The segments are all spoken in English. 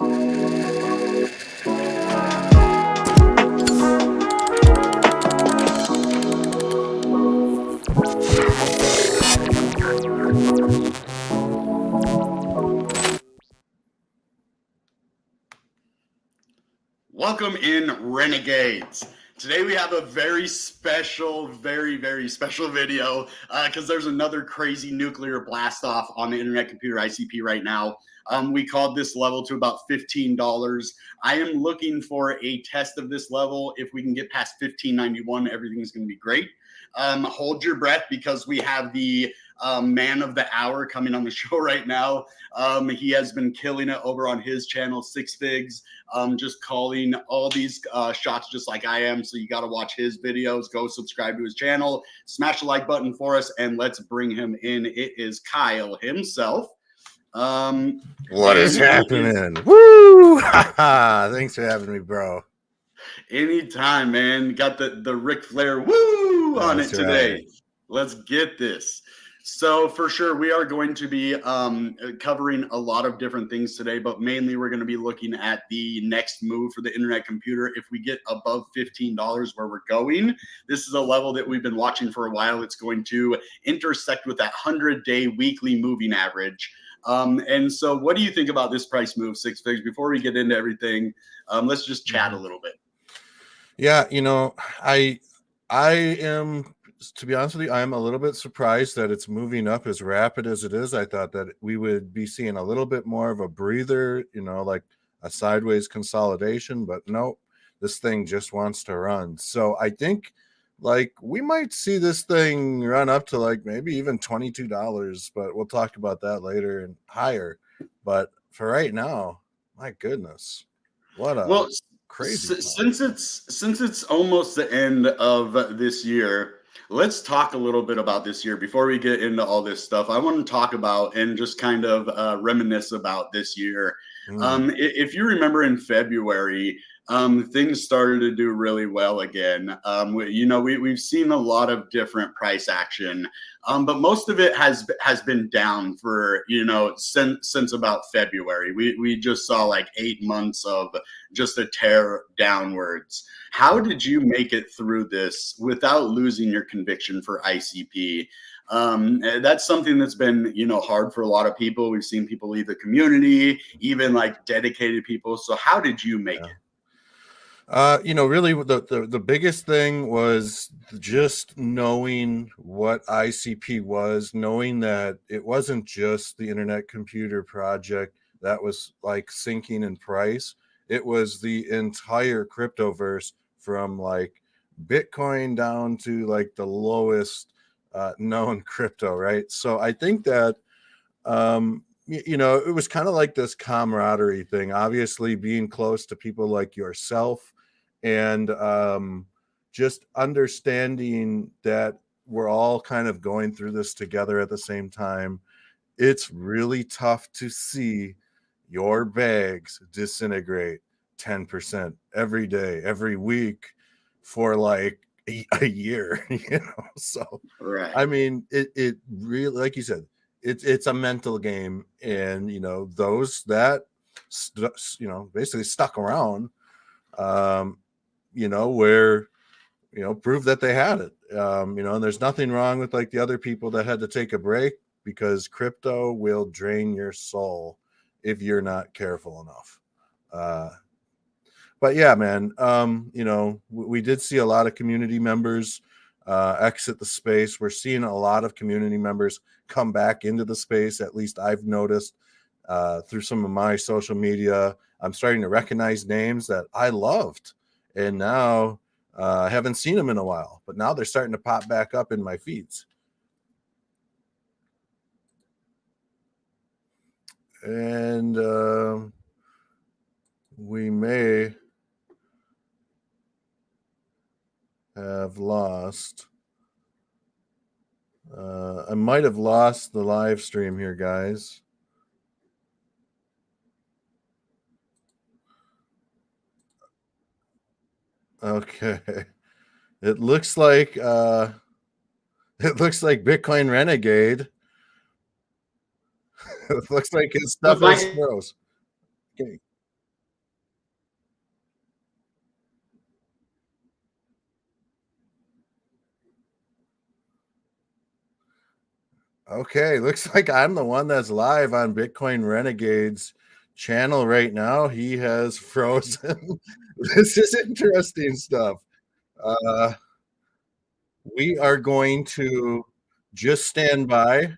Welcome in, Renegades. Today we have a very special, very special video because there's another crazy nuclear blast off on the Internet Computer ICP right now. We called this level to about $15. I am looking for a test of this level. If we can get past $15.91, everything's going to be great. Hold your breath because we have the man of the hour coming on the show right now. He has been killing it over on his channel, Six Figs, just calling all these shots just like I am. So you got to watch his videos. Go subscribe to his channel, smash the like button for us, and let's bring him in. It is Kyle himself. What is happening? Woo! Thanks for having me, bro. Anytime, man. Got the Ric Flair woo on it today. Right. Let's get this. So for sure, we are going to be covering a lot of different things today, but mainly we're going to be looking at the next move for the Internet Computer. If we get above $15 where we're going, this is a level that we've been watching for a while. It's going to intersect with that 100-day weekly moving average. And so what do you think about this price move, Six Figs? Before we get into everything, let's just chat a little bit. Yeah, you know, I am, to be honest with you, I'm a little bit surprised that it's moving up as rapid as it is. I thought that we would be seeing a little bit more of a breather, you know, like a sideways consolidation, but no, this thing just wants to run. So I think like we might see this thing run up to like maybe even $22, but we'll talk about that later and higher. But for right now, my goodness, what a crazy. Since it's almost the end of this year, let's talk a little bit about this year before we get into all this stuff. I want to talk about and just kind of reminisce about this year. If you remember in February, things started to do really well again. We've seen a lot of different price action, but most of it has been down for, since about February. We just saw like 8 months of just a tear downwards. How did you make it through this without losing your conviction for ICP? That's something that's been, hard for a lot of people. We've seen people leave the community, even like dedicated people. So how did you make it? Really the biggest thing was just knowing what ICP was, knowing that it wasn't just the Internet Computer project that was like sinking in price. It was the entire cryptoverse from like Bitcoin down to like the lowest known crypto, right? So I think that it was kind of like this camaraderie thing, obviously being close to people like yourself and just understanding that we're all kind of going through this together at the same time. It's really tough to see your bags disintegrate 10% every day, every week for like a year, So, right. I mean, it really, like you said, it's a mental game, and those that basically stuck around, where prove that they had it, and there's nothing wrong with like the other people that had to take a break, because crypto will drain your soul if you're not careful enough. But yeah, man, we did see a lot of community members exit the space. We're seeing a lot of community members come back into the space. At least I've noticed through some of my social media. I'm starting to recognize names that I loved, and now I haven't seen them in a while, but now they're starting to pop back up in my feeds. And we may have lost. I might have lost the live stream here, guys. Okay. It looks like Bitcoin Renegade. It looks like his stuff is gross. Okay. Okay, looks like I'm the one that's live on Bitcoin Renegades channel right now. He has frozen. This is interesting stuff. Uh, we are going to just stand by.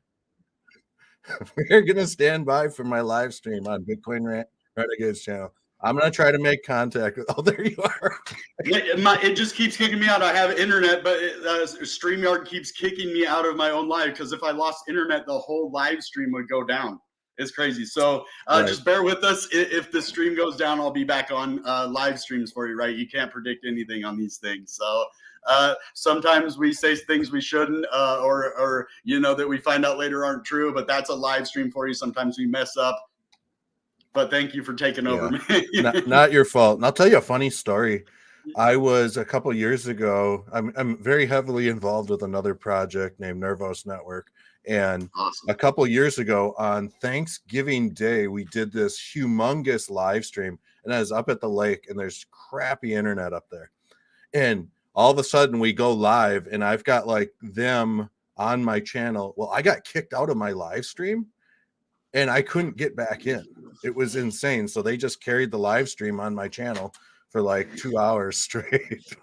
We're going to stand by for my live stream on Bitcoin Renegades channel. I'm going to try to make contact with. Oh, there you are. It just keeps kicking me out. I have internet, but StreamYard keeps kicking me out of my own live because if I lost internet, the whole live stream would go down. It's crazy. So Right. just bear with us. If the stream goes down, I'll be back on live streams for you, right? You can't predict anything on these things. So sometimes we say things we shouldn't or that we find out later aren't true, but that's a live stream for you. Sometimes we mess up. But thank you for taking over, man. not your fault. And I'll tell you a funny story. I was a couple years ago, I'm very heavily involved with another project named Nervos Network. And awesome. A couple years ago on Thanksgiving Day, we did this humongous live stream. And I was up at the lake and there's crappy internet up there. And all of a sudden we go live and I've got like them on my channel. Well, I got kicked out of my live stream and I couldn't get back in. It was insane. So they just carried the live stream on my channel for like 2 hours straight.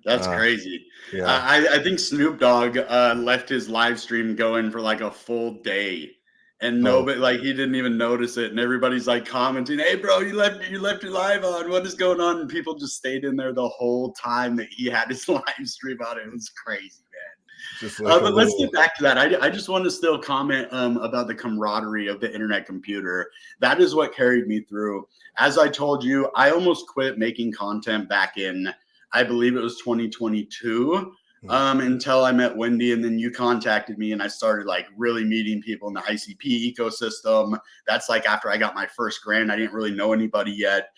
That's crazy. Yeah. I think Snoop Dogg left his live stream going for like a full day, and nobody like he didn't even notice it, and everybody's like commenting, "Hey, bro, you left your live on. What is going on?" And people just stayed in there the whole time that he had his live stream on. It was crazy, man. But let's get back to that. I just want to still comment about the camaraderie of the internet computer. That is what carried me through. As I told you, I almost quit making content back in, I believe it was 2022, until I met Wendy, and then you contacted me and I started like really meeting people in the ICP ecosystem. That's like after I got my first grant. I didn't really know anybody yet.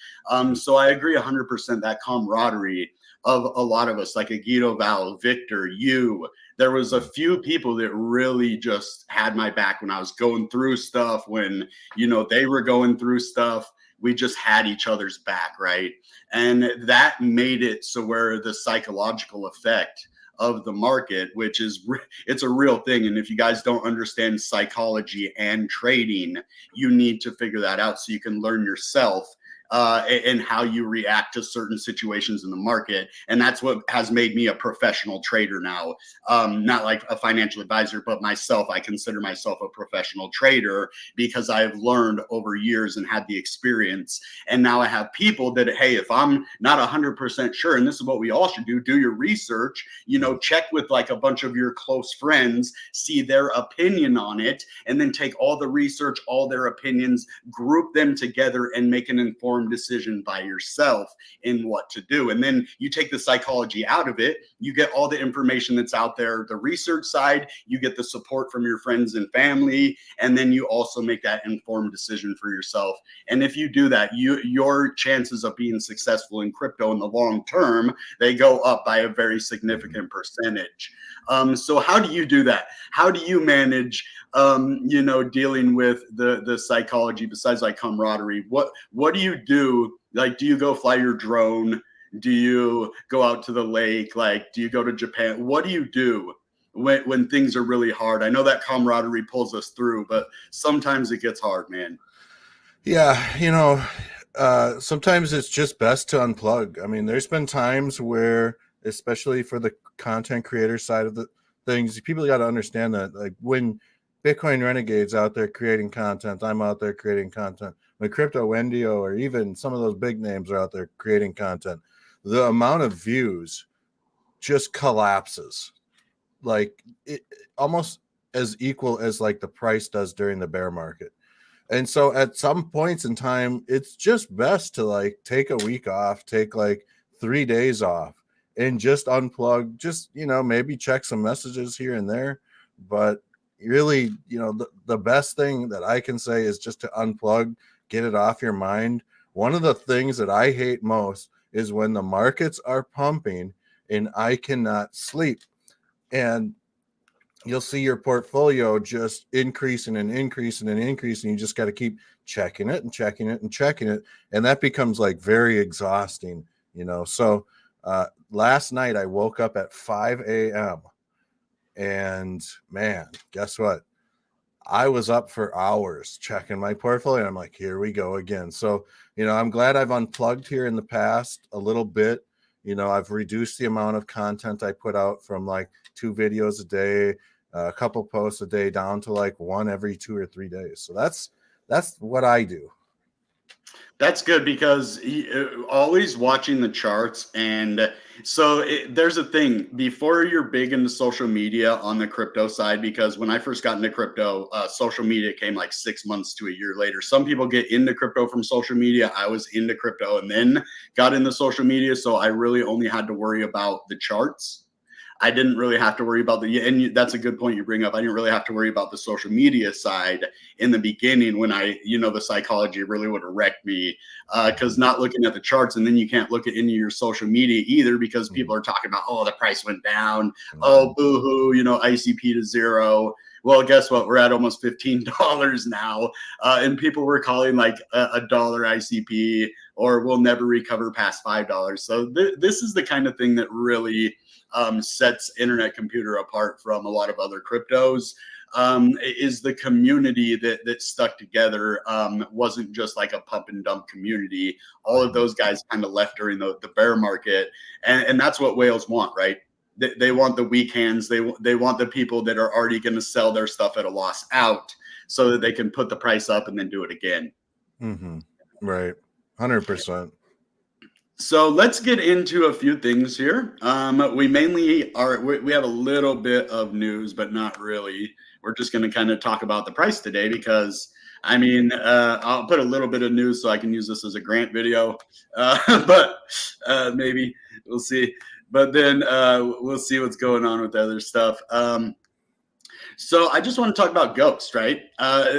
So I agree 100% that camaraderie of a lot of us, like a Guido Val, Victor, you. There was a few people that really just had my back when I was going through stuff, when, they were going through stuff. We just had each other's back, right? And that made it so where the psychological effect of the market, which is it's a real thing. And if you guys don't understand psychology and trading, you need to figure that out so you can learn yourself and how you react to certain situations in the market. And that's what has made me a professional trader now. Not like a financial advisor, but myself, I consider myself a professional trader because I've learned over years and had the experience. And now I have people that, hey, if I'm not 100% sure, and this is what we all should do your research, check with like a bunch of your close friends, see their opinion on it, and then take all the research, all their opinions, group them together and make an informed decision by yourself in what to do. And then you take the psychology out of it, you get all the information that's out there, the research side, you get the support from your friends and family, and then you also make that informed decision for yourself. And if you do that, your chances of being successful in crypto in the long term, they go up by a very significant percentage. So how do you do that? How do you manage dealing with the psychology besides like camaraderie? What do you do? Like, do you go fly your drone? Do you go out to the lake? Like, do you go to Japan? What do you do when things are really hard? I know that camaraderie pulls us through, but sometimes it gets hard, man. Yeah, sometimes it's just best to unplug. I mean, there's been times where, especially for the content creator side of the things, people got to understand that, like, when Bitcoin Renegades out there creating content, I'm out there creating content. When Crypto Wendio or even some of those big names are out there creating content, the amount of views just collapses, like it almost as equal as like the price does during the bear market. And so at some points in time, it's just best to like take a week off, take like 3 days off and just unplug, just, maybe check some messages here and there. But really, the best thing that I can say is just to unplug, get it off your mind. One of the things that I hate most is when the markets are pumping and I cannot sleep. And you'll see your portfolio just increasing and increasing and increasing. You just got to keep checking it and checking it and checking it. And that becomes like very exhausting, So last night I woke up at 5 a.m. And man, guess what? I was up for hours checking my portfolio. And I'm like, here we go again. So, I'm glad I've unplugged here in the past a little bit. I've reduced the amount of content I put out from like 2 videos a day, a couple posts a day, down to like 1 every 2 or 3 days. So that's what I do. That's good because always watching the charts. And so there's a thing before you're big into social media on the crypto side, because when I first got into crypto, social media came like 6 months to a year later. Some people get into crypto from social media. I was into crypto and then got into social media. So I really only had to worry about the charts. I didn't really have to worry about and that's a good point you bring up. I didn't really have to worry about the social media side in the beginning when the psychology really would have wrecked me because not looking at the charts, and then you can't look at any of your social media either because people are talking about, oh, the price went down. Oh, boo-hoo, ICP to zero. Well, guess what? We're at almost $15 now. And people were calling like a dollar ICP, or we'll never recover past $5. So this is the kind of thing that really sets Internet Computer apart from a lot of other cryptos. Is the community that stuck together. Wasn't just like a pump and dump community. All of those guys kind of left during the bear market. And that's what whales want, right? They want the weak hands. They want the people that are already going to sell their stuff at a loss out so that they can put the price up and then do it again. Mm-hmm. Right. 100%. So let's get into a few things here. We mainly we have a little bit of news, but not really. We're just going to kind of talk about the price today because, I'll put a little bit of news so I can use this as a grant video, but maybe we'll see. But then we'll see what's going on with the other stuff. So I just want to talk about Ghost, right?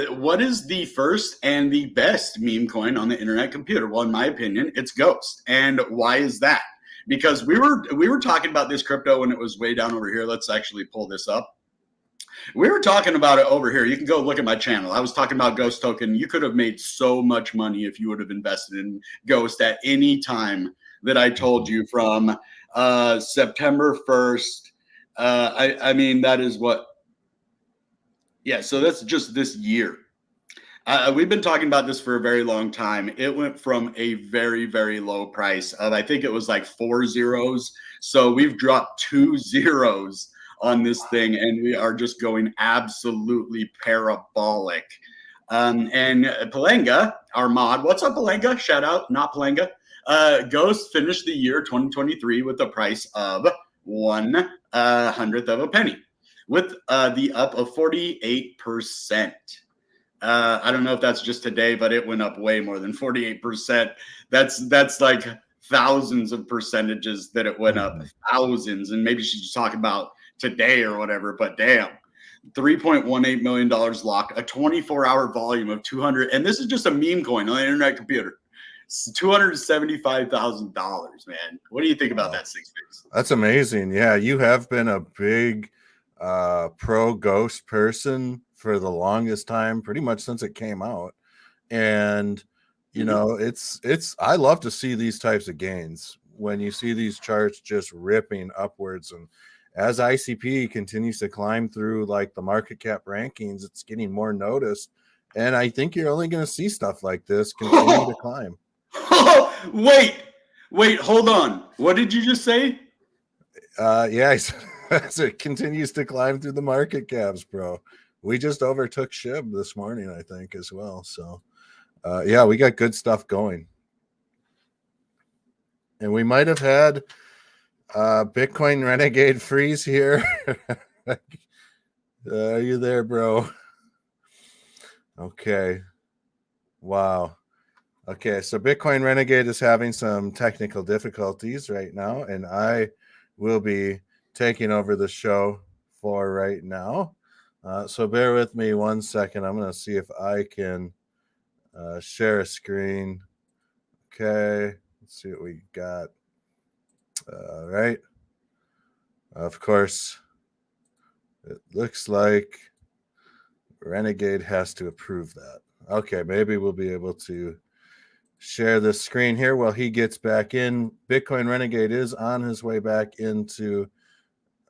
What is the first and the best meme coin on the Internet Computer? Well, in my opinion, it's Ghost. And why is that? Because we were talking about this crypto when it was way down over here. Let's actually pull this up. We were talking about it over here. You can go look at my channel. I was talking about Ghost token. You could have made so much money if you would have invested in Ghost at any time that I told you from September 1st. That is what. Yeah, so that's just this year. We've been talking about this for a very long time. It went from a very, very low price of, I think it was like 4 zeros. So we've dropped 2 zeros on this thing, and we are just going absolutely parabolic. And Palenga, our mod, what's up, Palenga? Shout out, not Palenga. Ghost finished the year 2023 with a price of 1/100th of a penny, with the up of 48%. I don't know if that's just today, but it went up way more than 48%. That's like thousands of percentages that it went up, thousands. And maybe she's talking about today or whatever, but damn. $3.18 million locked, a 24-hour volume of 200. And this is just a meme coin on the Internet Computer. $275,000, man. What do you think about that, Six Figs? That's amazing. Yeah, you have been a big pro Ghost person for the longest time, pretty much since it came out. And it's I love to see these types of gains when you see these charts just ripping upwards. And as ICP continues to climb through like the market cap rankings, it's getting more noticed. And I think you're only going to see stuff like this continue to climb. Wait, hold on. What did you just say? Yeah, as it continues to climb through the market caps, bro. We just overtook SHIB this morning, I think, as well. So, yeah, we got good stuff going. And we might have had Bitcoin Renegade freeze here. Are you there, bro? Okay. Wow. Okay, so Bitcoin Renegade is having some technical difficulties right now, and I will be taking over the show for right now. So bear with me 1 second. I'm going to see if I can share a screen. Okay, let's see what we got. All right. Of course, it looks like Renegade has to approve that. Okay, maybe we'll be able to share this screen here while he gets back in. Bitcoin Renegade is on his way back into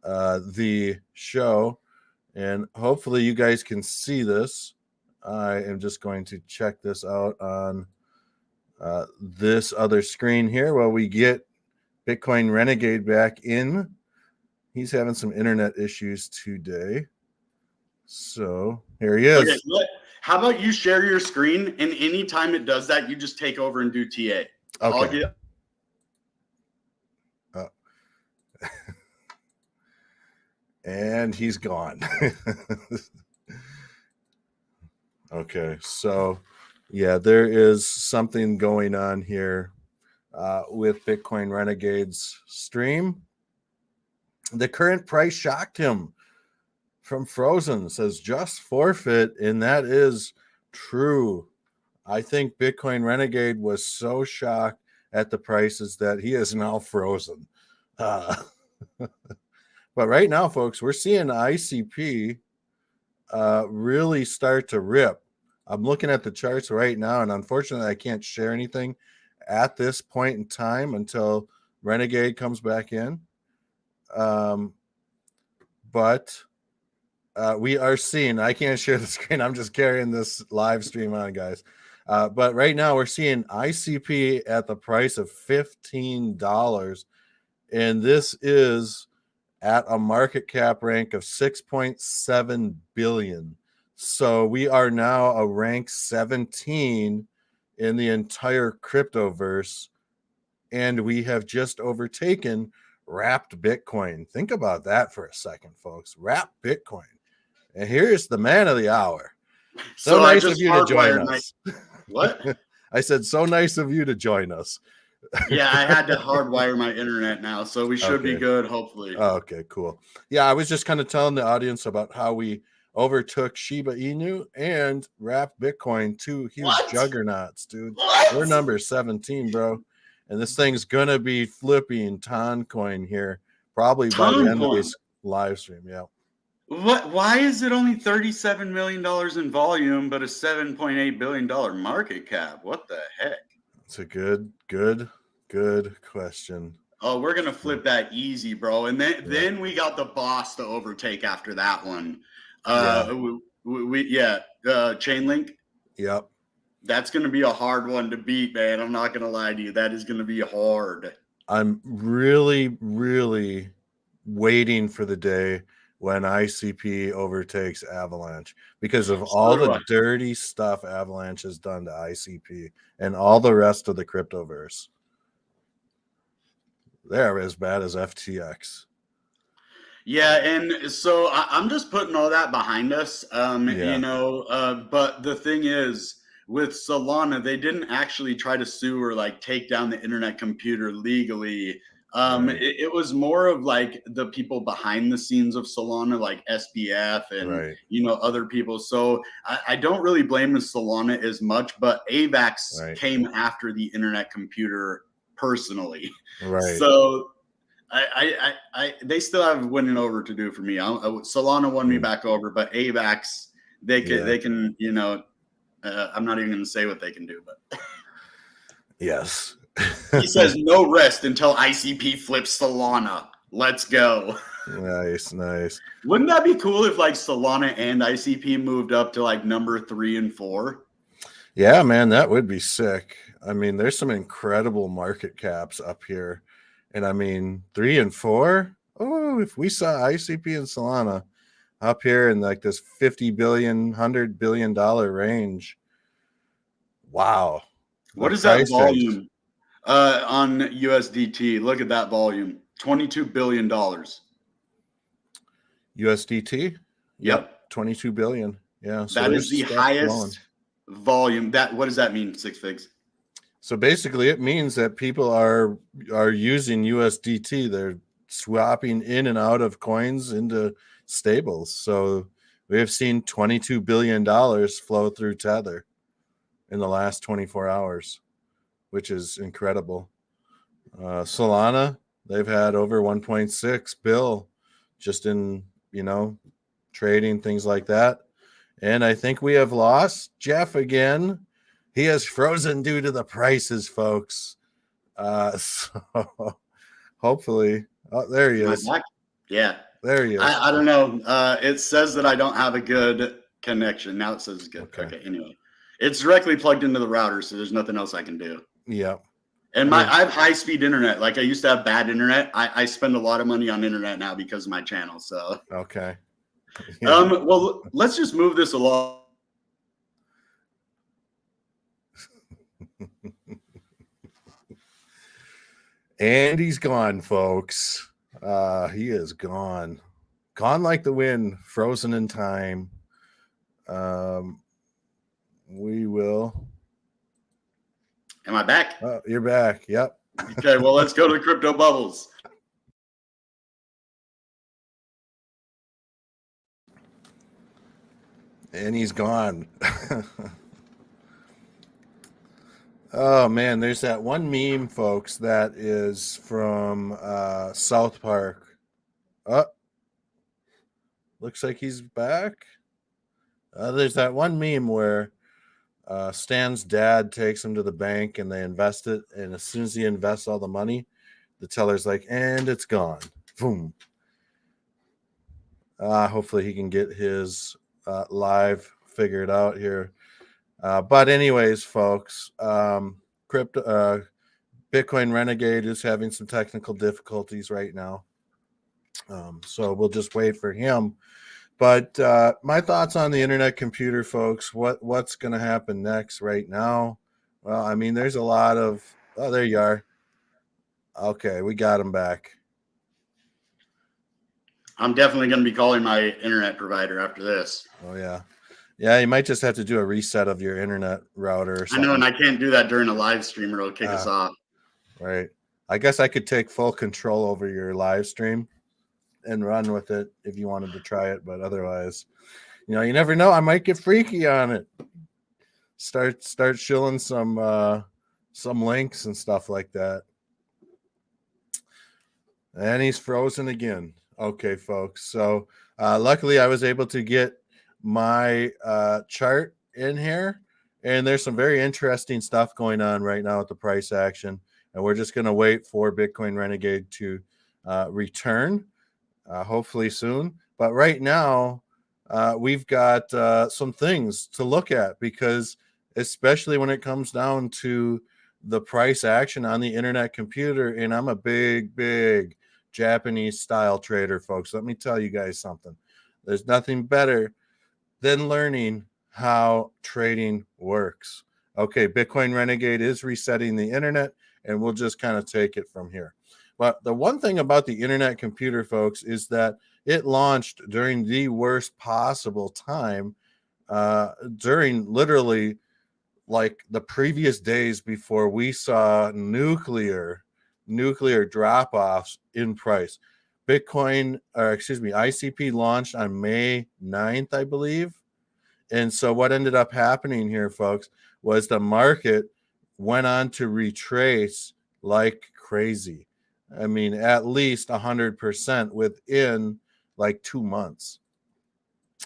the show, and hopefully you guys can see this. I am just going to check this out on this other screen here while we get Bitcoin Renegade back in. He's having some internet issues today. So here he is. Okay, how about you share your screen, and anytime it does that, you just take over and do TA. Okay. And he's gone. Okay, so yeah, there is something going on here with Bitcoin Renegade's stream. The current price shocked him. From Frozen says just forfeit, and that is true. I think Bitcoin Renegade was so shocked at the prices that he is now frozen. But right now, folks, we're seeing ICP really start to rip. I'm looking at the charts right now, and unfortunately, I can't share anything at this point in time until Renegade comes back in. But we are seeing, I can't share the screen. I'm just carrying this live stream on, guys. But right now, we're seeing ICP at the price of $15. And this is at a market cap rank of 6.7 billion. So we are now a rank 17 in the entire cryptoverse, and we have just overtaken Wrapped Bitcoin. Think about that for a second, folks. Wrapped Bitcoin. And here's the man of the hour. So nice of you to join us. What? I said, so nice of you to join us. Yeah, I had to hardwire my internet now, so we should be good, hopefully. Okay, cool. Yeah, I was just kind of telling the audience about how we overtook Shiba Inu and Wrapped Bitcoin, two huge juggernauts, dude. We're number 17, bro. And this thing's going to be flipping Toncoin here, probably by the end of this live stream. Yeah. What? Why is it only $37 million in volume, but a $7.8 billion market cap? What the heck? It's a good question. Oh, we're gonna flip that easy, bro. And then we got the boss to overtake after that one. Chainlink. Yep. That's gonna be a hard one to beat, man. I'm not gonna lie to you. That is gonna be hard. I'm really, really waiting for the day when ICP overtakes Avalanche because of all the dirty stuff Avalanche has done to ICP and all the rest of the cryptoverse. They're as bad as FTX. Yeah, and so I'm just putting all that behind us, you know, but the thing is, with Solana, they didn't actually try to sue or like take down the internet computer legally. It was more of like the people behind the scenes of Solana, like SBF and you know, other people. So I don't really blame the Solana as much, but AVAX came after the internet computer personally. So they still have winning over to do for me. Solana won me back over, but AVAX, they can, you know, I'm not even going to say what they can do, but yes. He says no rest until ICP flips Solana. Let's go. Nice. Wouldn't that be cool if like Solana and ICP moved up to like number 3 and 4? Yeah, man, that would be sick. I mean, there's some incredible market caps up here. And I mean, 3 and 4. Oh, if we saw ICP and Solana up here in like this $50 billion, $100 billion range. Wow. What is that volume on USDT? Look at that volume. $22 billion. USDT? Yep. 22 billion. Yeah. So that is the highest volume. What does that mean, Six Figs? So basically it means that people are using USDT. They're swapping in and out of coins into stables. So we have seen $22 billion flow through Tether in the last 24 hours, which is incredible. Solana, they've had over 1.6 bill just in, you know, trading, things like that. And I think we have lost Jeff again. He has frozen due to the prices, folks. So hopefully, oh, there he is. Yeah. There he is. I don't know. It says that I don't have a good connection. Now it says it's good. Okay. Anyway, it's directly plugged into the router, so there's nothing else I can do. Yeah. And I have high-speed internet. Like I used to have bad internet. I spend a lot of money on internet now because of my channel. So okay. Yeah. Well, let's just move this along. And he's gone, folks. He is gone. Gone like the wind, frozen in time. We will. Am I back? You're back. Yep. Okay, well, let's go to crypto bubbles. And he's gone. Oh man, there's that one meme, folks, that is from South Park. Looks like he's back. There's that one meme where Stan's dad takes him to the bank and they invest it, and as soon as he invests all the money, the teller's like, and it's gone. Boom. Hopefully he can get his live figured out here. But anyways, folks, Bitcoin Renegade is having some technical difficulties right now. So we'll just wait for him. But my thoughts on the internet computer, folks, what's going to happen next right now? Well, I mean, there's a lot of, oh, there you are. Okay, we got him back. I'm definitely going to be calling my internet provider after this. Oh, yeah. Yeah, you might just have to do a reset of your internet router or something. I know, and I can't do that during a live stream or it'll kick us off. Right. I guess I could take full control over your live stream and run with it if you wanted to try it, but otherwise, you never know. I might get freaky on it. Start shilling some links and stuff like that. And he's frozen again. Okay, folks. So luckily I was able to get my chart in here, and there's some very interesting stuff going on right now with the price action, and we're just going to wait for Bitcoin Renegade to return hopefully soon. But right now we've got some things to look at, because especially when it comes down to the price action on the internet computer, and I'm a big Japanese style trader, folks. Let me tell you guys something. There's nothing better than learning how trading works. Okay, Bitcoin Renegade is resetting the internet, and we'll just kind of take it from here. But the one thing about the internet computer, folks, is that it launched during the worst possible time, during literally like the previous days before we saw nuclear drop-offs in price. ICP launched on May 9th, I believe. And so what ended up happening here, folks, was the market went on to retrace like crazy. I mean, at least 100% within like 2 months.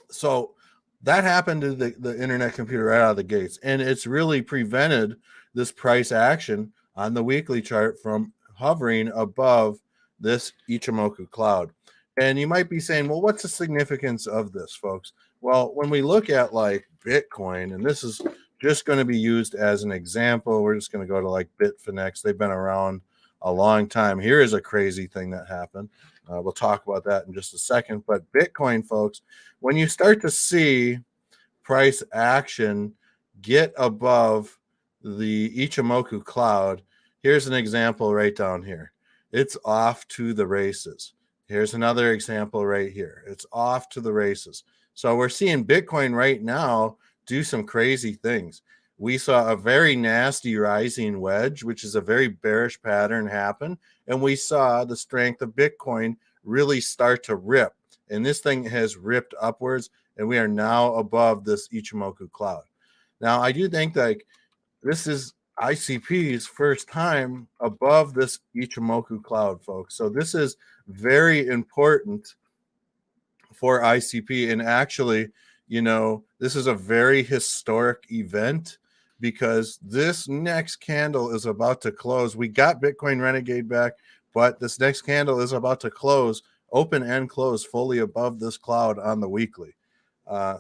So that happened to the internet computer right out of the gates. And it's really prevented this price action on the weekly chart from hovering above this Ichimoku cloud. And you might be saying, well, what's the significance of this, folks? Well, when we look at like Bitcoin, and this is just going to be used as an example, we're just going to go to like Bitfinex. They've been around a long time. Here is a crazy thing that happened. We'll talk about that in just a second. But Bitcoin, folks, when you start to see price action get above the Ichimoku cloud, here's an example right down here. It's off to the races. Here's another example right here. It's off to the races. So we're seeing Bitcoin right now do some crazy things. We saw a very nasty rising wedge, which is a very bearish pattern happen. And we saw the strength of Bitcoin really start to rip. And this thing has ripped upwards, and we are now above this Ichimoku cloud. Now, I do think like this is ICP's first time above this Ichimoku cloud, folks. So this is very important for ICP. And actually, this is a very historic event, because this next candle is about to close. We got Bitcoin Renegade back, but this next candle is about to close open and close fully above this cloud on the weekly.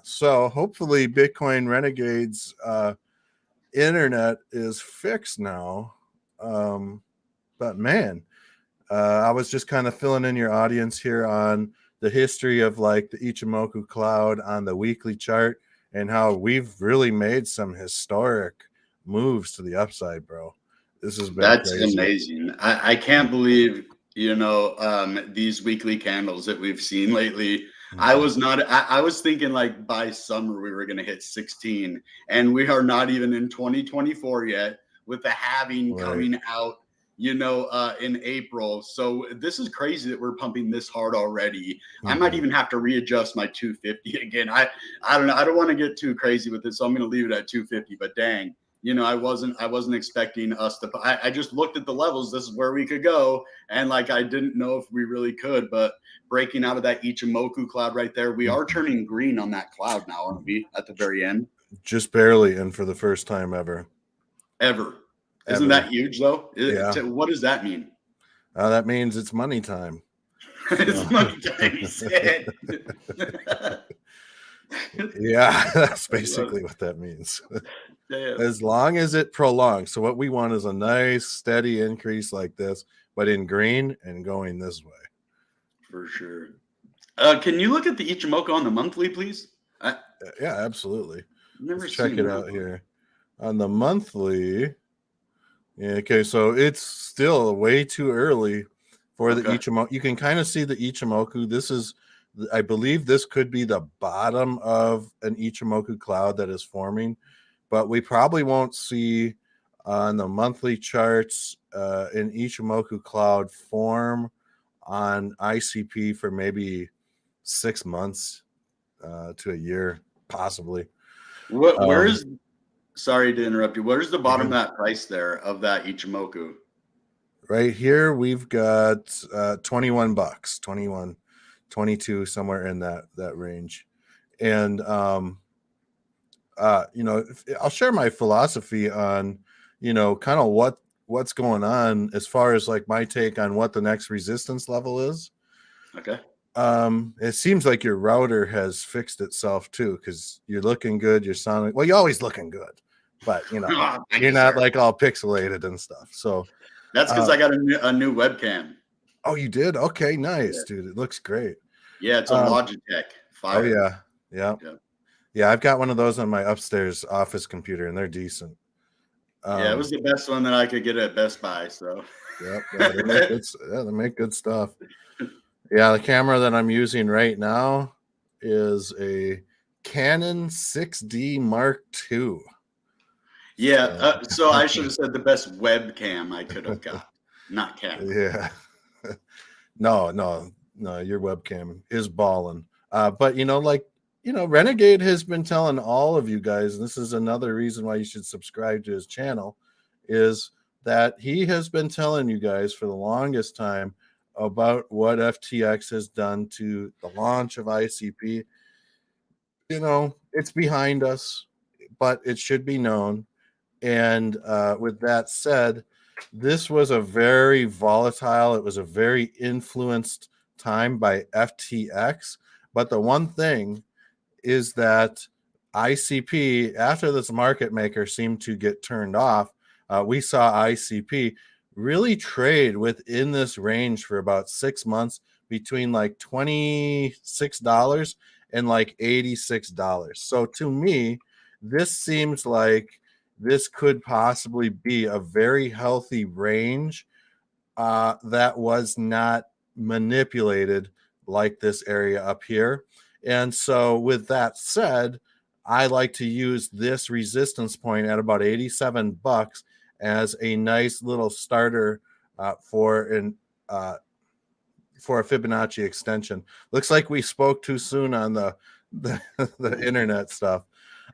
So hopefully Bitcoin Renegades internet is fixed now. But man, I was just kind of filling in your audience here on the history of like the Ichimoku cloud on the weekly chart and how we've really made some historic moves to the upside, bro. This has been That's crazy. amazing. I can't believe, these weekly candles that we've seen lately. I was thinking like by summer we were going to hit 16, and we are not even in 2024 yet with the halving coming out, in April. So this is crazy that we're pumping this hard already. I might even have to readjust my 250 again. I don't know. I don't want to get too crazy with it, so I'm going to leave it at 250, but dang. I wasn't expecting us to. I just looked at the levels. This is where we could go, and like I didn't know if we really could. But breaking out of that Ichimoku cloud right there, we are turning green on that cloud now, aren't we? At the very end, just barely, and for the first time ever. Isn't that huge though? Yeah. What does that mean? That means it's money time. It's money time. He said. Yeah, that's basically what that means. As long as it prolongs. So what we want is a nice steady increase like this, but in green and going this way. For sure. Can you look at the Ichimoku on the monthly, please? Yeah, absolutely. Let's check it out here. On the monthly. Yeah, okay, so it's still way too early for the Ichimoku. You can kind of see the Ichimoku. This is, I believe this could be the bottom of an Ichimoku cloud that is forming, but we probably won't see on the monthly charts an Ichimoku cloud form on ICP for maybe 6 months to a year, possibly. Sorry to interrupt you. Where's the bottom of that price there of that Ichimoku? Right here, we've got $21, 21, 22, somewhere in that range. And I'll share my philosophy on, kind of what's going on as far as like my take on what the next resistance level is. Okay. It seems like your router has fixed itself too, because you're looking good. You're sounding well. You're always looking good, but you're not like all pixelated and stuff. So that's because I got a new webcam. Oh, you did? Okay, nice, dude. It looks great. Yeah, it's a Logitech Fire. Oh yeah. I've got one of those on my upstairs office computer, and they're decent. Yeah, it was the best one that I could get at Best Buy. So they make good stuff. Yeah, the camera that I'm using right now is a Canon 6D Mark II. Yeah, so I should have said the best webcam I could have got, not Canon. Yeah. No, your webcam is balling. But Renegade has been telling all of you guys, and this is another reason why you should subscribe to his channel, is that he has been telling you guys for the longest time about what FTX has done to the launch of ICP. It's behind us, but it should be known. And with that said, this was a very volatile, it was a very influenced time by FTX. But the one thing is that ICP, after this market maker seemed to get turned off, we saw ICP really trade within this range for about 6 months between like $26 and like $86. So to me, this seems like this could possibly be a very healthy range that was not manipulated like this area up here. And so with that said, I like to use this resistance point at about $87 as a nice little starter for a Fibonacci extension. Looks like we spoke too soon on the internet stuff.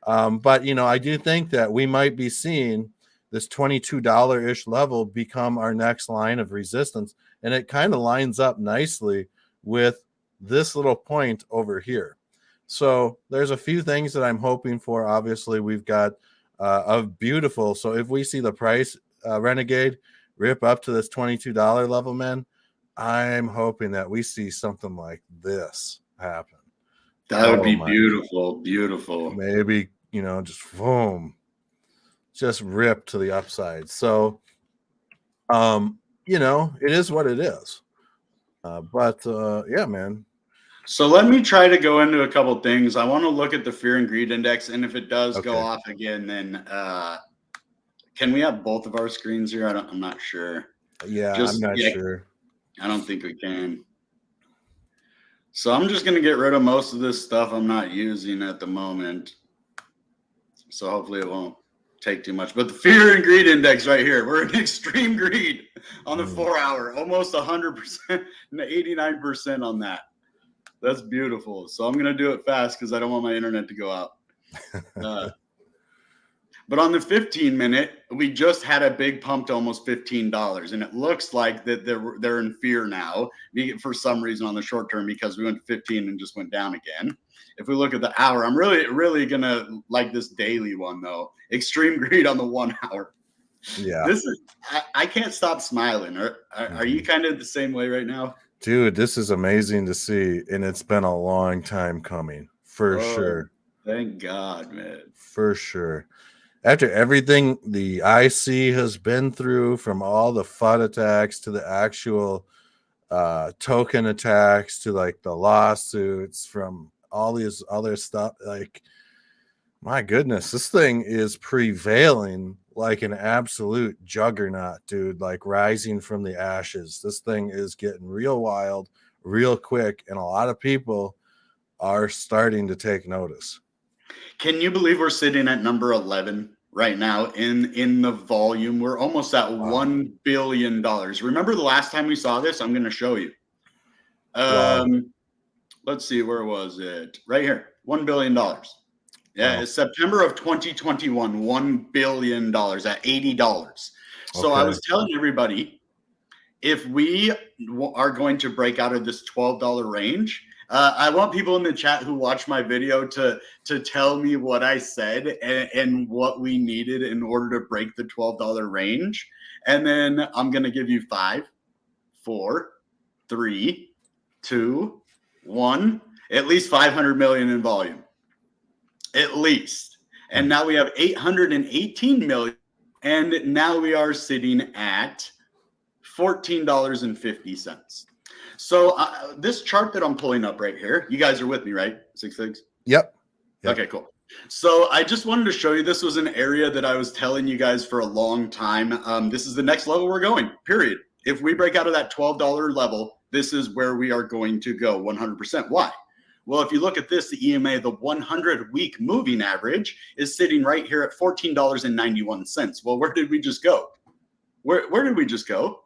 But I do think that we might be seeing this $22-ish level become our next line of resistance, and it kind of lines up nicely with this little point over here. So there's a few things that I'm hoping for. Obviously, we've got a beautiful. So if we see the price Renegade rip up to this $22 level, man, I'm hoping that we see something like this happen. That would Oh be my, beautiful, beautiful. maybe, just boom, just rip to the upside. So, it is what it is. But yeah, man. So let me try to go into a couple things. I want to look at the fear and greed index, and if it does go Okay. off again, then can we have both of our screens here? I'm not sure. Yeah, I'm not sure. I don't think we can. So I'm just going to get rid of most of this stuff I'm not using at the moment. So hopefully it won't take too much. But the fear and greed index right here, we're in extreme greed on the 4 hour, almost 100%, 89% on that. That's beautiful. So I'm going to do it fast because I don't want my internet to go out. But on the 15-minute, we just had a big pump to almost $15, and it looks like that they're in fear now for some reason on the short term because we went to 15 and just went down again. If we look at the hour, I'm really gonna like this daily one though. Extreme greed on the 1 hour. Yeah, this is I can't stop smiling. Are you kind of the same way right now? Dude, this is amazing to see, and it's been a long time coming for sure. Thank God, man. For sure. After everything the IC has been through, from all the FUD attacks to the actual token attacks to like the lawsuits, from all these other stuff, like, my goodness, this thing is prevailing like an absolute juggernaut, dude, like rising from the ashes. This thing is getting real wild, real quick, and a lot of people are starting to take notice. Can you believe we're sitting at number 11 right now in the volume? We're almost at $1 billion. Remember the last time we saw this? I'm going to show you. Let's see, where was it? Right here, $1 billion. Yeah, it's September of 2021, $1 billion at $80. So I was telling everybody, if we are going to break out of this $12 range, I want people in the chat who watch my video to tell me what I said and what we needed in order to break the $12 range. And then I'm going to give you 5, 4, 3, 2, 1, at least 500 million in volume. At least. And now we have 818 million. And now we are sitting at $14.50. So this chart that I'm pulling up right here, you guys are with me, right? 6 figs? Yep. Okay, cool. So I just wanted to show you, this was an area that I was telling you guys for a long time. This is the next level we're going, period. If we break out of that $12 level, this is where we are going to go 100%. Why? Well, if you look at this, the EMA, the 100-week moving average, is sitting right here at $14.91. Well, where did we just go? Where did we just go?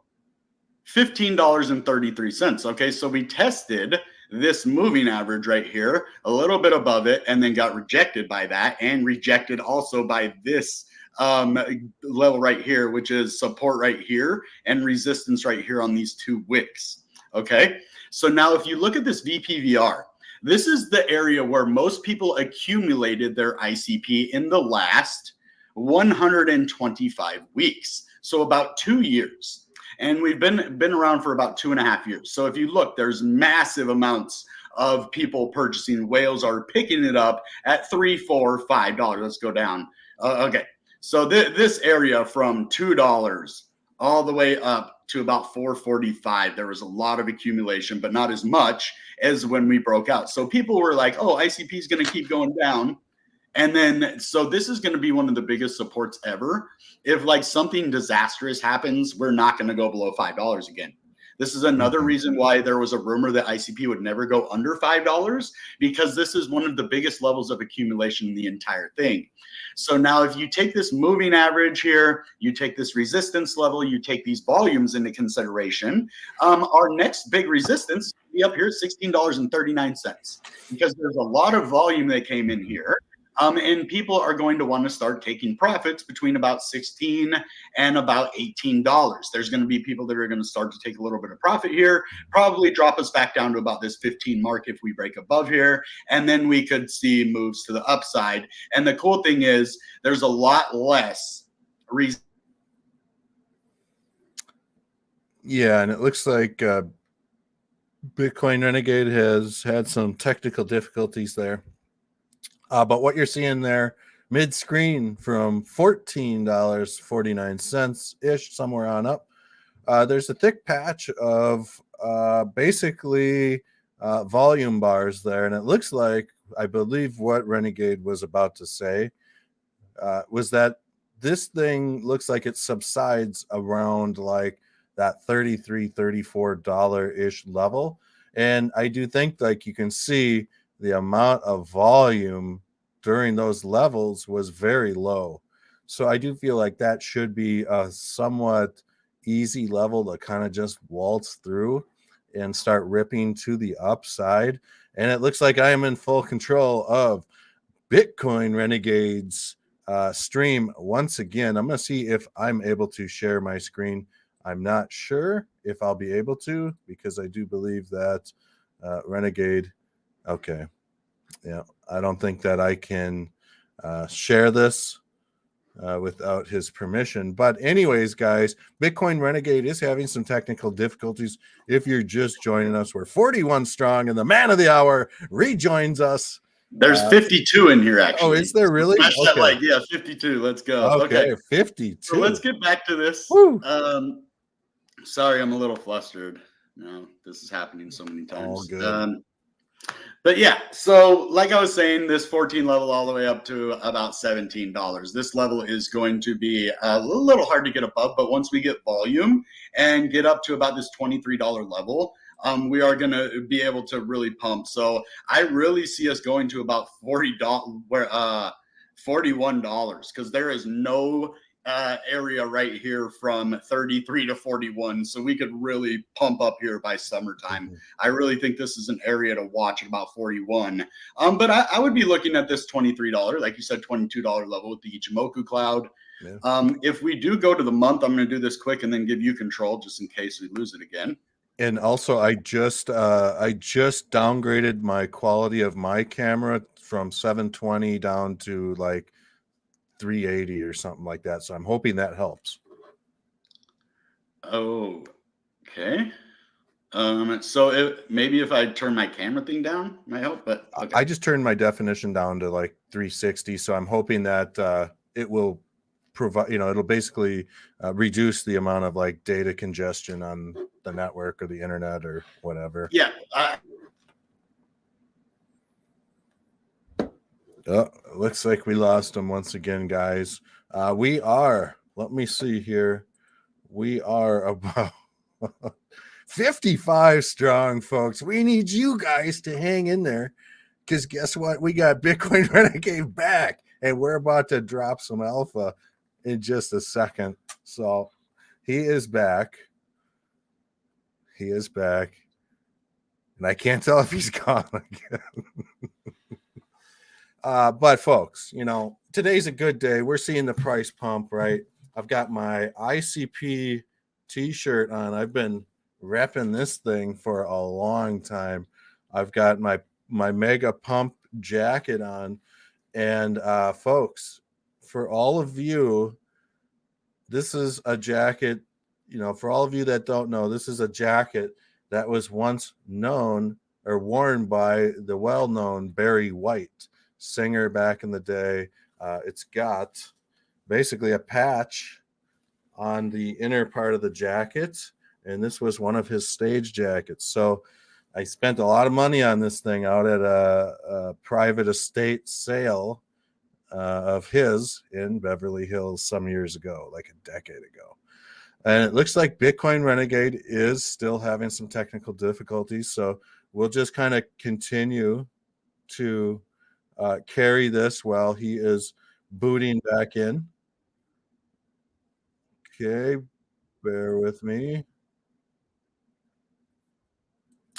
$15.33. Okay, so we tested this moving average right here, a little bit above it, and then got rejected by that, and rejected also by this level right here, which is support right here and resistance right here on these two wicks. Okay, so now if you look at this VPVR, this is the area where most people accumulated their ICP in the last 125 weeks. So about 2 years. And we've been around for about 2.5 years. So if you look, there's massive amounts of people purchasing. Whales are picking it up at $3, $4, $5. Let's go down. Okay. So this area from $2 all the way up to about $4.45, there was a lot of accumulation, but not as much as when we broke out. So people were like, oh, ICP is going to keep going down. And then, so this is going to be one of the biggest supports ever. If like something disastrous happens, we're not going to go below $5 again. This is another reason why there was a rumor that ICP would never go under $5, because this is one of the biggest levels of accumulation in the entire thing. So now if you take this moving average here, you take this resistance level, you take these volumes into consideration, our next big resistance will be up here at $16.39, because there's a lot of volume that came in here. And people are going to want to start taking profits between about $16 and about $18. There's going to be people that are going to start to take a little bit of profit here, probably drop us back down to about this 15 mark if we break above here, and then we could see moves to the upside. And the cool thing is there's a lot less Yeah, and it looks like Bitcoin Renegade has had some technical difficulties there. But what you're seeing there, mid-screen from $14.49-ish, somewhere on up, there's a thick patch of basically volume bars there. And it looks like, I believe what Renegade was about to say was that this thing looks like it subsides around like that $33, $34-ish level. And I do think like you can see the amount of volume during those levels was very low. So I do feel like that should be a somewhat easy level to kind of just waltz through and start ripping to the upside. And it looks like I am in full control of Bitcoin Renegades stream once again. I'm going to see if I'm able to share my screen. I'm not sure if I'll be able to, because I do believe that Renegade. Okay. Yeah. I don't think that I can share this without his permission. But anyways, guys, Bitcoin Renegade is having some technical difficulties. If you're just joining us, we're 41 strong, and the man of the hour rejoins us. There's 52 in here, actually. Oh, is there really? Smash that like, yeah, 52. Let's go. Okay, 52. So let's get back to this. Sorry, I'm a little flustered. No, this is happening so many times. All good. But yeah, so like I was saying, this 14 level all the way up to about $17. This level is going to be a little hard to get above, but once we get volume and get up to about this $23 level, we are going to be able to really pump. So I really see us going to about $41, because there is no area right here from 33 to 41, so we could really pump up here by summertime. I really think this is an area to watch at about 41. But I would be looking at this $23, like you said, $22 level with the Ichimoku cloud. Yeah. If we do go to the month, I'm going to do this quick and then give you control just in case we lose it again. And also, I just downgraded my quality of my camera from 720 down to like 380 or something like that. So I'm hoping that helps. Oh, okay. So maybe if I turn my camera thing down, might help. But okay. I just turned my definition down to like 360. So I'm hoping that it will provide, it'll basically reduce the amount of like data congestion on the network or the internet or whatever. Yeah. Looks like we lost him once again, guys. We are, let me see here. We are about 55 strong, folks. We need you guys to hang in there, because guess what? We got Bitcoin Renegade back, and we're about to drop some alpha in just a second. So he is back. He is back. And I can't tell if he's gone again. But folks, today's a good day. We're seeing the price pump, right? I've got my ICP t-shirt on. I've been repping this thing for a long time. I've got my mega pump jacket on. And folks, for all of you, this is a jacket, for all of you that don't know, this is a jacket that was once known or worn by the well-known Barry White, singer back in the day. It's got basically a patch on the inner part of the jacket, and this was one of his stage jackets. So I spent a lot of money on this thing out at a private estate sale of his in Beverly Hills some years ago, like a decade ago. And it looks like Bitcoin Renegade is still having some technical difficulties, so we'll just kind of continue to carry this while he is booting back in. Okay, bear with me.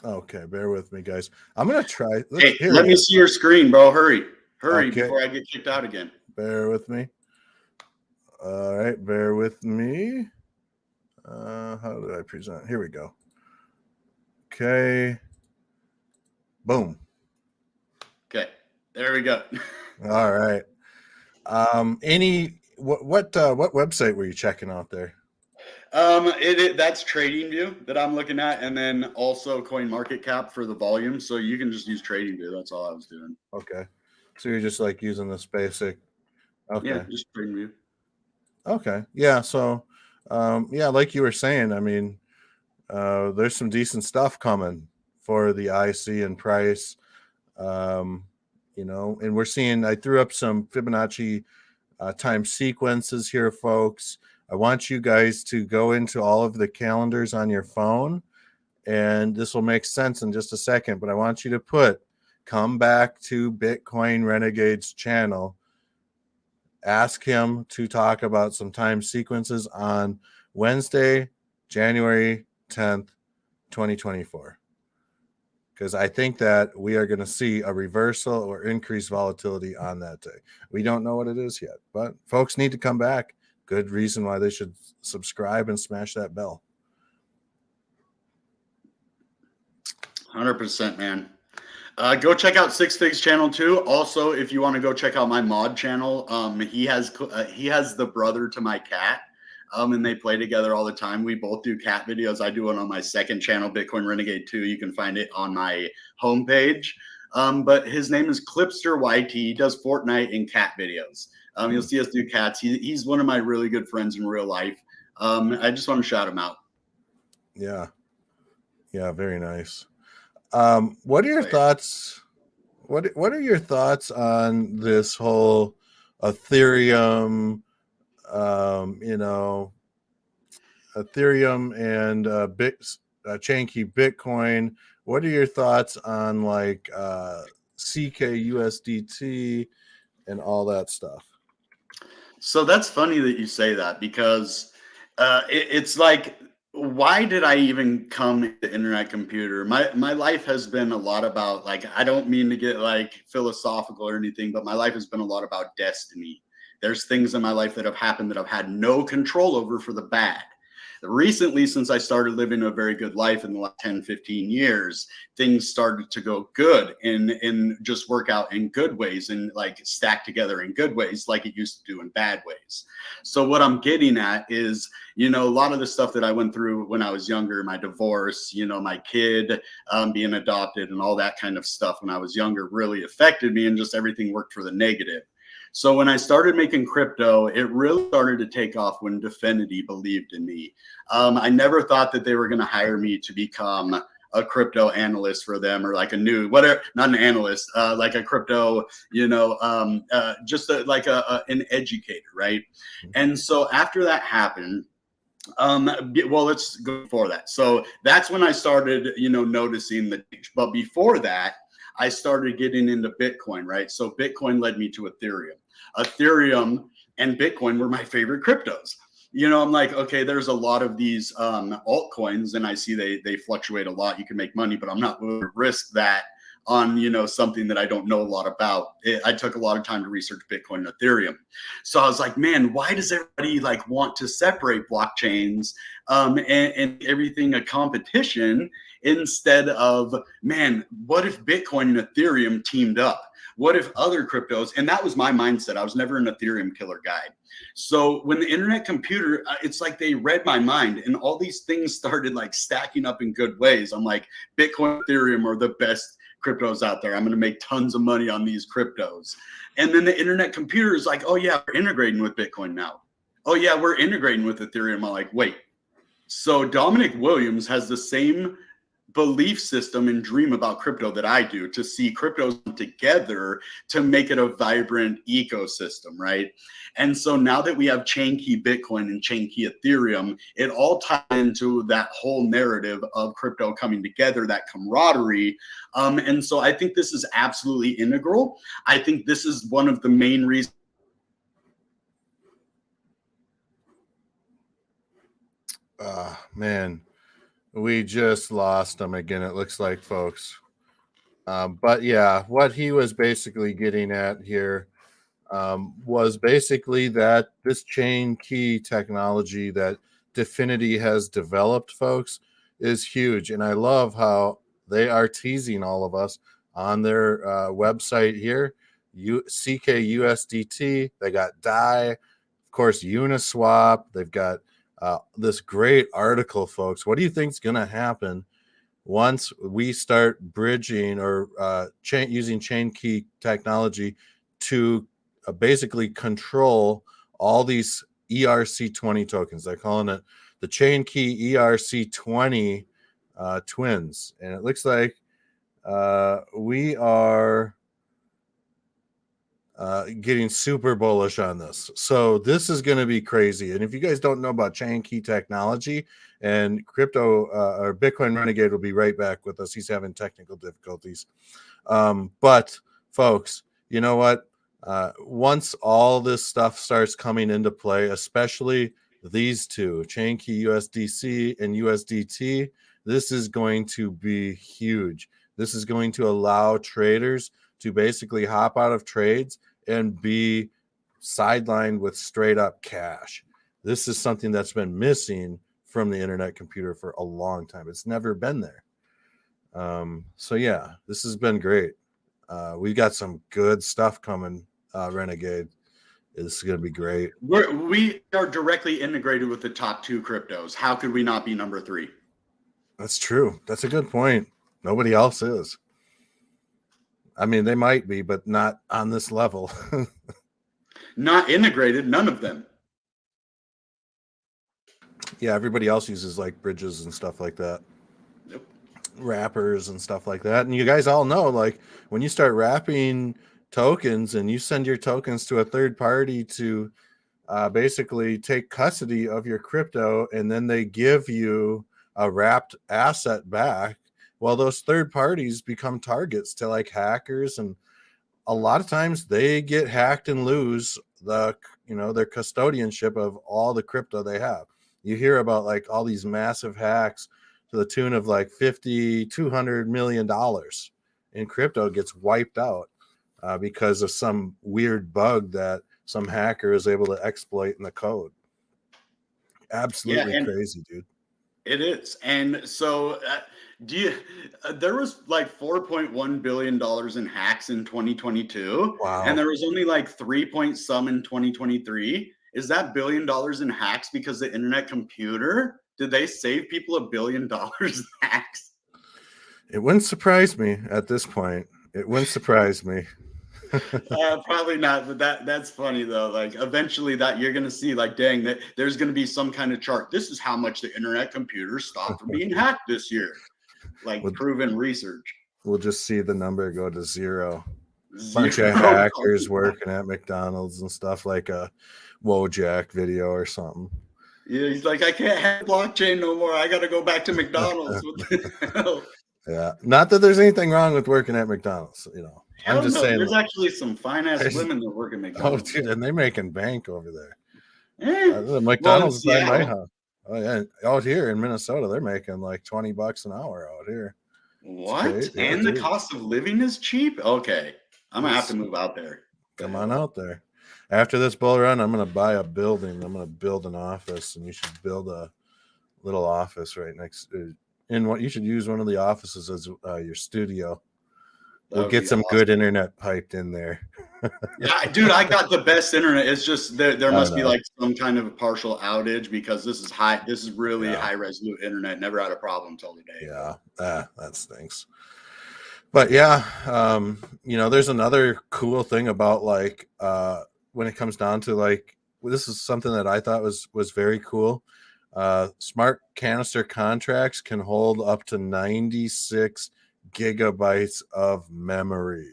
Okay, bear with me, guys. I'm going to try. Let me see your screen, bro. Hurry before I get kicked out again. Bear with me. All right, bear with me. How did I present? Here we go. Okay. Boom. Okay. There we go. All right. What website were you checking out there? That's TradingView that I'm looking at, and then also CoinMarketCap for the volume. So you can just use TradingView. That's all I was doing. Okay. So you're just like using this basic. Okay. Yeah, just TradingView. Okay. Yeah. So, yeah, like you were saying, I mean, there's some decent stuff coming for the IC and price. You know, and we're seeing, I threw up some Fibonacci time sequences here, folks. I want you guys to go into all of the calendars on your phone, and this will make sense in just a second, but I want you to come back to Bitcoin Renegades channel. Ask him to talk about some time sequences on Wednesday, January 10th, 2024. Because I think that we are going to see a reversal or increased volatility on that day. We don't know what it is yet, but folks need to come back. Good reason why they should subscribe and smash that bell. 100%, man. Go check out Six Figs channel too. Also, if you want to go check out my mod channel, he has the brother to my cat, and they play together all the time. We both do cat videos. I do one on my second channel, Bitcoin Renegade 2. You can find it on my homepage. But his name is Clipster YT. He does Fortnite and cat videos. You'll see us do cats. He's one of my really good friends in real life. I just want to shout him out. Yeah. Yeah, very nice. What are your thoughts? What are your thoughts on this whole Ethereum? You know, Ethereum and Chainkey Bitcoin. What are your thoughts on like CKUSDT and all that stuff? So that's funny that you say that, because it's like, why did I even come to the internet computer? My life has been a lot about, like, I don't mean to get like philosophical or anything, but my life has been a lot about destiny. There's things in my life that have happened that I've had no control over for the bad. Recently, since I started living a very good life in the last 10, 15 years, things started to go good and just work out in good ways and like stack together in good ways like it used to do in bad ways. So what I'm getting at is, a lot of the stuff that I went through when I was younger, my divorce, my kid being adopted and all that kind of stuff when I was younger really affected me, and just everything worked for the negative. So when I started making crypto, it really started to take off when Definity believed in me. I never thought that they were going to hire me to become a crypto analyst for them, or like not an analyst, like a crypto, just an educator, right? And so after that happened, well, let's go for that. So that's when I started, noticing but before that, I started getting into Bitcoin, right? So Bitcoin led me to Ethereum. Ethereum and Bitcoin were my favorite cryptos. I'm like, okay, there's a lot of these altcoins, and I see they fluctuate a lot. You can make money, but I'm not willing to risk that on something that I don't know a lot about. I took a lot of time to research Bitcoin and Ethereum. So I was like, man, why does everybody like want to separate blockchains and everything a competition, instead of, man, what if Bitcoin and Ethereum teamed up? What if other cryptos? And that was my mindset. I was never an Ethereum killer guy. So when the internet computer, it's like they read my mind, and all these things started like stacking up in good ways. I'm like, Bitcoin, Ethereum are the best cryptos out there. I'm going to make tons of money on these cryptos. And then the internet computer is like, oh yeah, we're integrating with Bitcoin now. Oh yeah, we're integrating with Ethereum. I'm like, wait. So Dominic Williams has the same belief system and dream about crypto that I do, to see cryptos together to make it a vibrant ecosystem, right? And so now that we have Chainkey Bitcoin and Chainkey Ethereum, it all ties into that whole narrative of crypto coming together, that camaraderie. And so I think this is absolutely integral. I think this is one of the main reasons. Man, we just lost him again, it looks like, folks. But yeah, what he was basically getting at here was basically that this chain key technology that Definity has developed, folks, is huge. And I love how they are teasing all of us on their website here. CKUSDT, they got DAI, of course, Uniswap, they've got this great article, folks. What do you think is going to happen once we start bridging or using chain key technology to basically control all these ERC20 tokens? They're calling it the chain key ERC20 twins. And it looks like we are getting super bullish on this. So this is going to be crazy. And if you guys don't know about chain key technology, and crypto or Bitcoin Renegade will be right back with us. He's having technical difficulties. But folks, you know what? Once all this stuff starts coming into play, especially these two, chain key USDC and USDT, this is going to be huge. This is going to allow traders to basically hop out of trades and be sidelined with straight up cash. This is something that's been missing from the internet computer for a long time. It's never been there. So yeah, this has been great. We got some good stuff coming, Renegade. This is going to be great. We are directly integrated with the top 2 cryptos. How could we not be number 3? That's true. That's a good point. Nobody else is. I mean, they might be, but not on this level. Not integrated, none of them. Yeah, everybody else uses like bridges and stuff like that. Yep. Wrappers and stuff like that. And you guys all know, like, when you start wrapping tokens and you send your tokens to a third party to basically take custody of your crypto, and then they give you a wrapped asset back, well, those third parties become targets to like hackers, and a lot of times they get hacked and lose their custodianship of all the crypto they have. You hear about like all these massive hacks to the tune of like $200 million in crypto gets wiped out because of some weird bug that some hacker is able to exploit in the code. Absolutely crazy, dude. It is. And so there was like $4.1 billion in hacks in 2022. Wow. And there was only like 3 point some in 2023. Is that $1 billion in hacks because the internet computer? Did they save people $1 billion in hacks? It wouldn't surprise me at this point. It wouldn't surprise me. Probably not, but that's funny though. Like eventually that you're gonna see, like, dang, that there's gonna be some kind of chart. This is how much the internet computer stopped from being hacked this year. Like proven research. We'll just see the number go to zero. Bunch of hackers working at McDonald's and stuff, like a Wojak video or something. Yeah, he's like, I can't have blockchain no more. I gotta go back to McDonald's. What the hell? Yeah, not that there's anything wrong with working at McDonald's, I'm just saying. There's actually some fine ass women that work at McDonald's. Oh, dude, and they're making bank over there. The McDonald's is by my house. Oh yeah, out here in Minnesota, they're making like $20 an hour out here. What? And the cost of living is cheap? Okay, I'm gonna have to move out there. Come on out there. After this bull run, I'm gonna buy a building. I'm gonna build an office, and you should build a little office right next. You should use one of the offices as your studio. We'll get some good internet piped in there. Yeah, dude, I got the best internet. It's just there must be like some kind of a partial outage because this is high. This is really high resolution internet. Never had a problem until today. Yeah, that stinks. But yeah, there's another cool thing about like when it comes down to like, this is something that I thought was very cool. Smart canister contracts can hold up to 96 gigabytes of memory.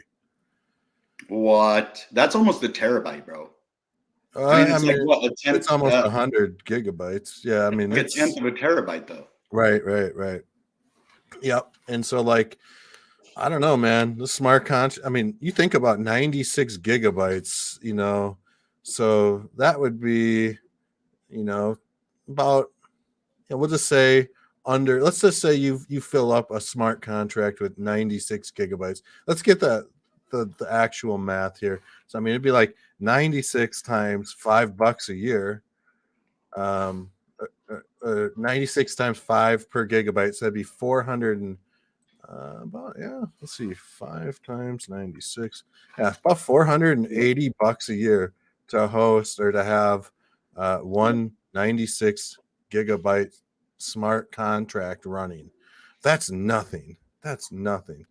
What? That's almost a terabyte, bro. It's like what, a tenth? It's almost 100 gigabytes. Yeah, I mean, like it's a tenth of a terabyte, though. Right. Yep. And so, like, I don't know, man. The smart contract. I mean, you think about 96 gigabytes. So that would be, about. We'll just say let's just say you fill up a smart contract with 96 gigabytes. Let's get the actual math here. So I mean, it'd be like 96 times $5 a year. 96 times 5 per gigabyte. So that'd be 400 and let's see, 5 times 96. Yeah, about $480 a year to host or to have one 96 gigabyte smart contract running. That's nothing. That's nothing.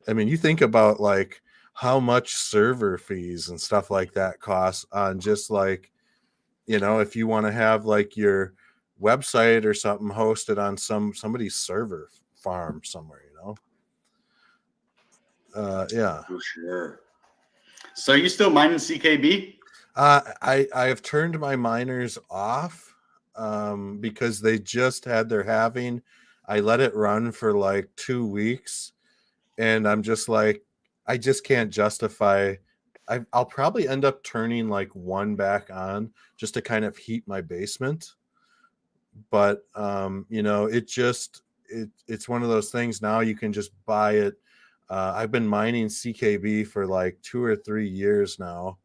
I mean, you think about like how much server fees and stuff like that cost on just like, you know, if you want to have like your website or something hosted on somebody's server farm somewhere, you know. Yeah. For sure. So you still mining CKB? I have turned my miners off because they just had their halving. I let it run for like 2 weeks, and I'm just like, I just can't justify. I'll probably end up turning like one back on just to kind of heat my basement. But you know, it's one of those things. Now you can just buy it. I've been mining CKB for like 2 or 3 years now,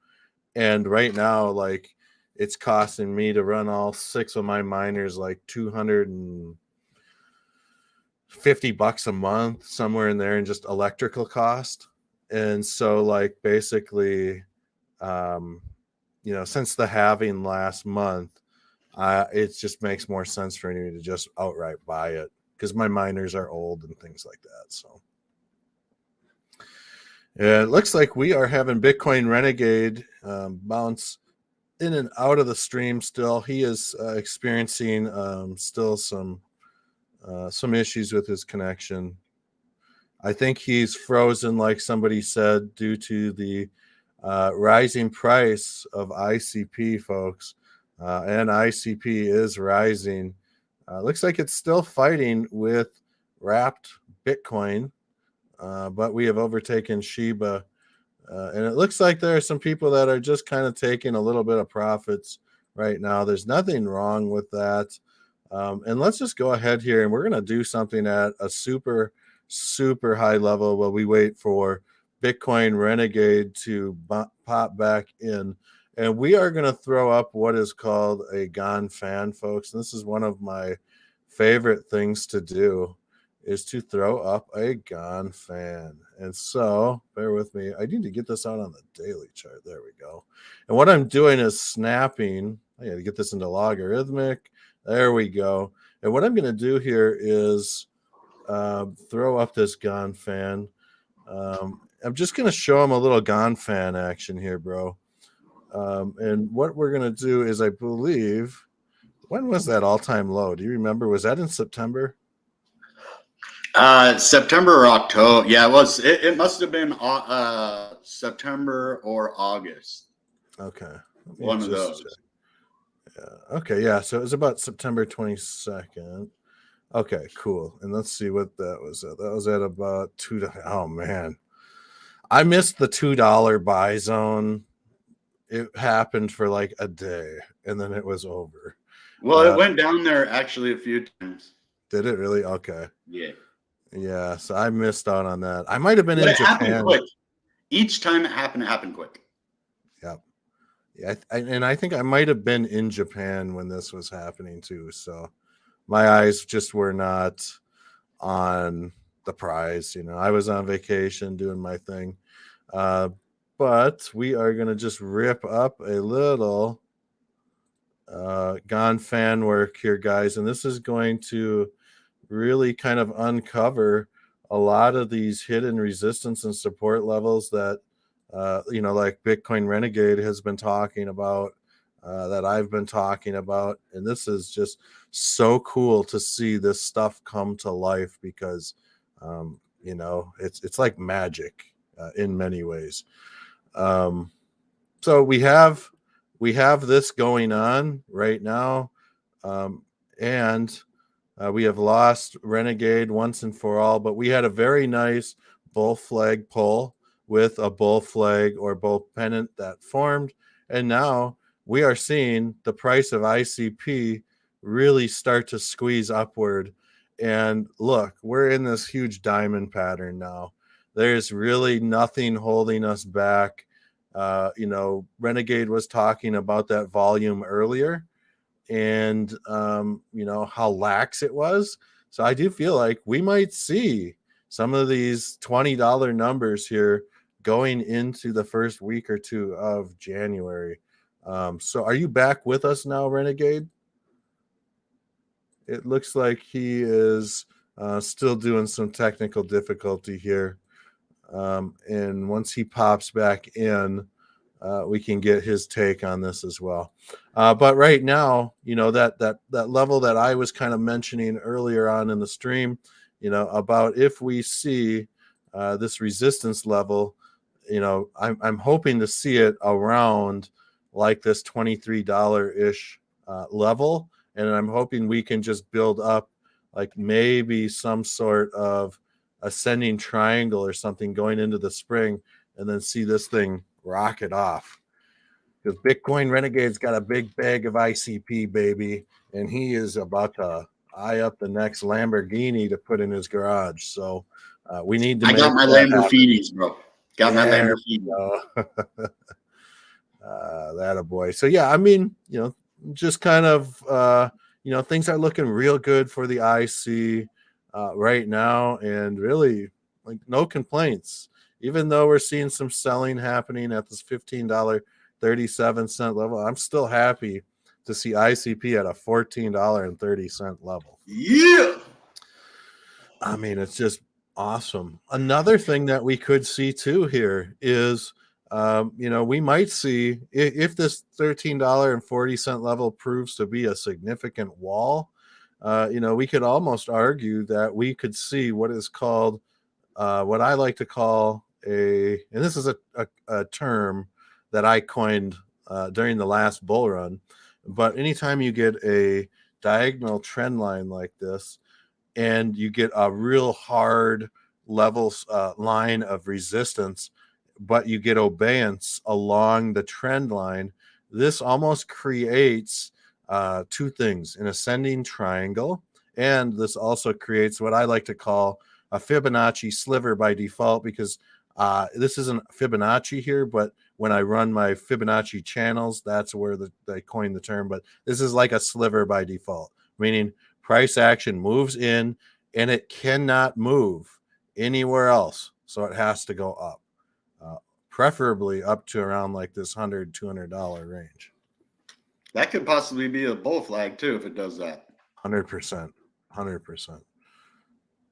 and right now, like, it's costing me to run all 6 of my miners like $250 a month, somewhere in there, in just electrical cost. And so, like, basically, you know, since the halving last month, it just makes more sense for me to just outright buy it because my miners are old and things like that. So yeah, it looks like we are having Bitcoin Renegade bounce in and out of the stream still. He is experiencing still some issues with his connection. I think he's frozen, like somebody said, due to the rising price of ICP, folks. And ICP is rising. Looks like it's still fighting with wrapped Bitcoin, but we have overtaken Shiba. And it looks like there are some people that are just kind of taking a little bit of profits right now. There's nothing wrong with that. And let's just go ahead here, and we're going to do something at a super, super high level while we wait for Bitcoin Renegade to pop back in. And we are going to throw up what is called a Gone fan, folks. And this is one of my favorite things to do, is to throw up a Gone fan. And so, bear with me. I need to get this out on the daily chart. There we go. And what I'm doing is snapping. I got to get this into logarithmic. There we go. And what I'm going to do here is throw up this Gone fan. I'm just going to show him a little Gone fan action here, bro. And what we're going to do is, I believe, when was that all-time low? Do you remember? Was that in September? September or October. Yeah, it was. It must have been September or August. Okay. One of those. Check. Yeah. Okay. Yeah. So it was about September 22nd. Okay. Cool. And let's see what that was at. That was at about $2. Oh man, I missed the $2 buy zone. It happened for like a day, and then it was over. Well, it went down there actually a few times. Did it really? Okay. Yeah. Yeah. So I missed out on that. I might have been But in it Japan. happened quick. Each time it happened quick. Yep. Yeah. And I think I might have been in Japan when this was happening too. So my eyes just were not on the prize. You know, I was on vacation doing my thing. But we are going to just rip up a little Gone fan work here, guys. And this is going to really kind of uncover a lot of these hidden resistance and support levels that, you know, like Bitcoin Renegade has been talking about, that I've been talking about. And this is just so cool to see this stuff come to life because, you know, it's like magic in many ways. So we have this going on right now, and we have lost Renegade once and for all, but we had a very nice bull flag pull with a bull flag or bull pennant that formed, and now we are seeing the price of ICP really start to squeeze upward. And look, we're in this huge diamond pattern now. There's really nothing holding us back. You know, Renegade was talking about that volume earlier, and you know how lax it was. So I do feel like we might see some of these $20 numbers here going into the first week or two of January. So are you back with us now, Renegade? it looks like he is still doing some technical difficulty here. And once he pops back in, we can get his take on this as well. But right now, that level that I was kind of mentioning earlier on in the stream, about if we see this resistance level, I'm hoping to see it around like this $23-ish level. And I'm hoping we can just build up like maybe some sort of ascending triangle or something going into the spring, and then see this thing rocket off. Because Bitcoin Renegade's got a big bag of ICP, baby, and he is about to eye up the next Lamborghini to put in his garage. So we need to I got my Lamborghinis, bro. Got my Lamborghini. That a boy. So yeah, I mean, just kind of things are looking real good for the IC right now, and really like no complaints. Even though we're seeing some selling happening at this $15.37 level, I'm still happy to see ICP at a $14.30 level. Yeah. I mean, it's just awesome. Another thing that we could see too here is, we might see if this $13.40 level proves to be a significant wall. We could almost argue that we could see what is called, what I like to call and this is a term that I coined during the last bull run, but anytime you get a diagonal trend line like this, and you get a real hard levels line of resistance, but you get obeyance along the trend line, this almost creates two things: an ascending triangle, and this also creates what I like to call a Fibonacci sliver by default, because this isn't Fibonacci here, but when I run my Fibonacci channels, that's where they coined the term. But this is like a sliver by default, meaning price action moves in and it cannot move anywhere else. So it has to go up, preferably up to around like this $100, $200 range. That could possibly be a bull flag too if it does that. 100%.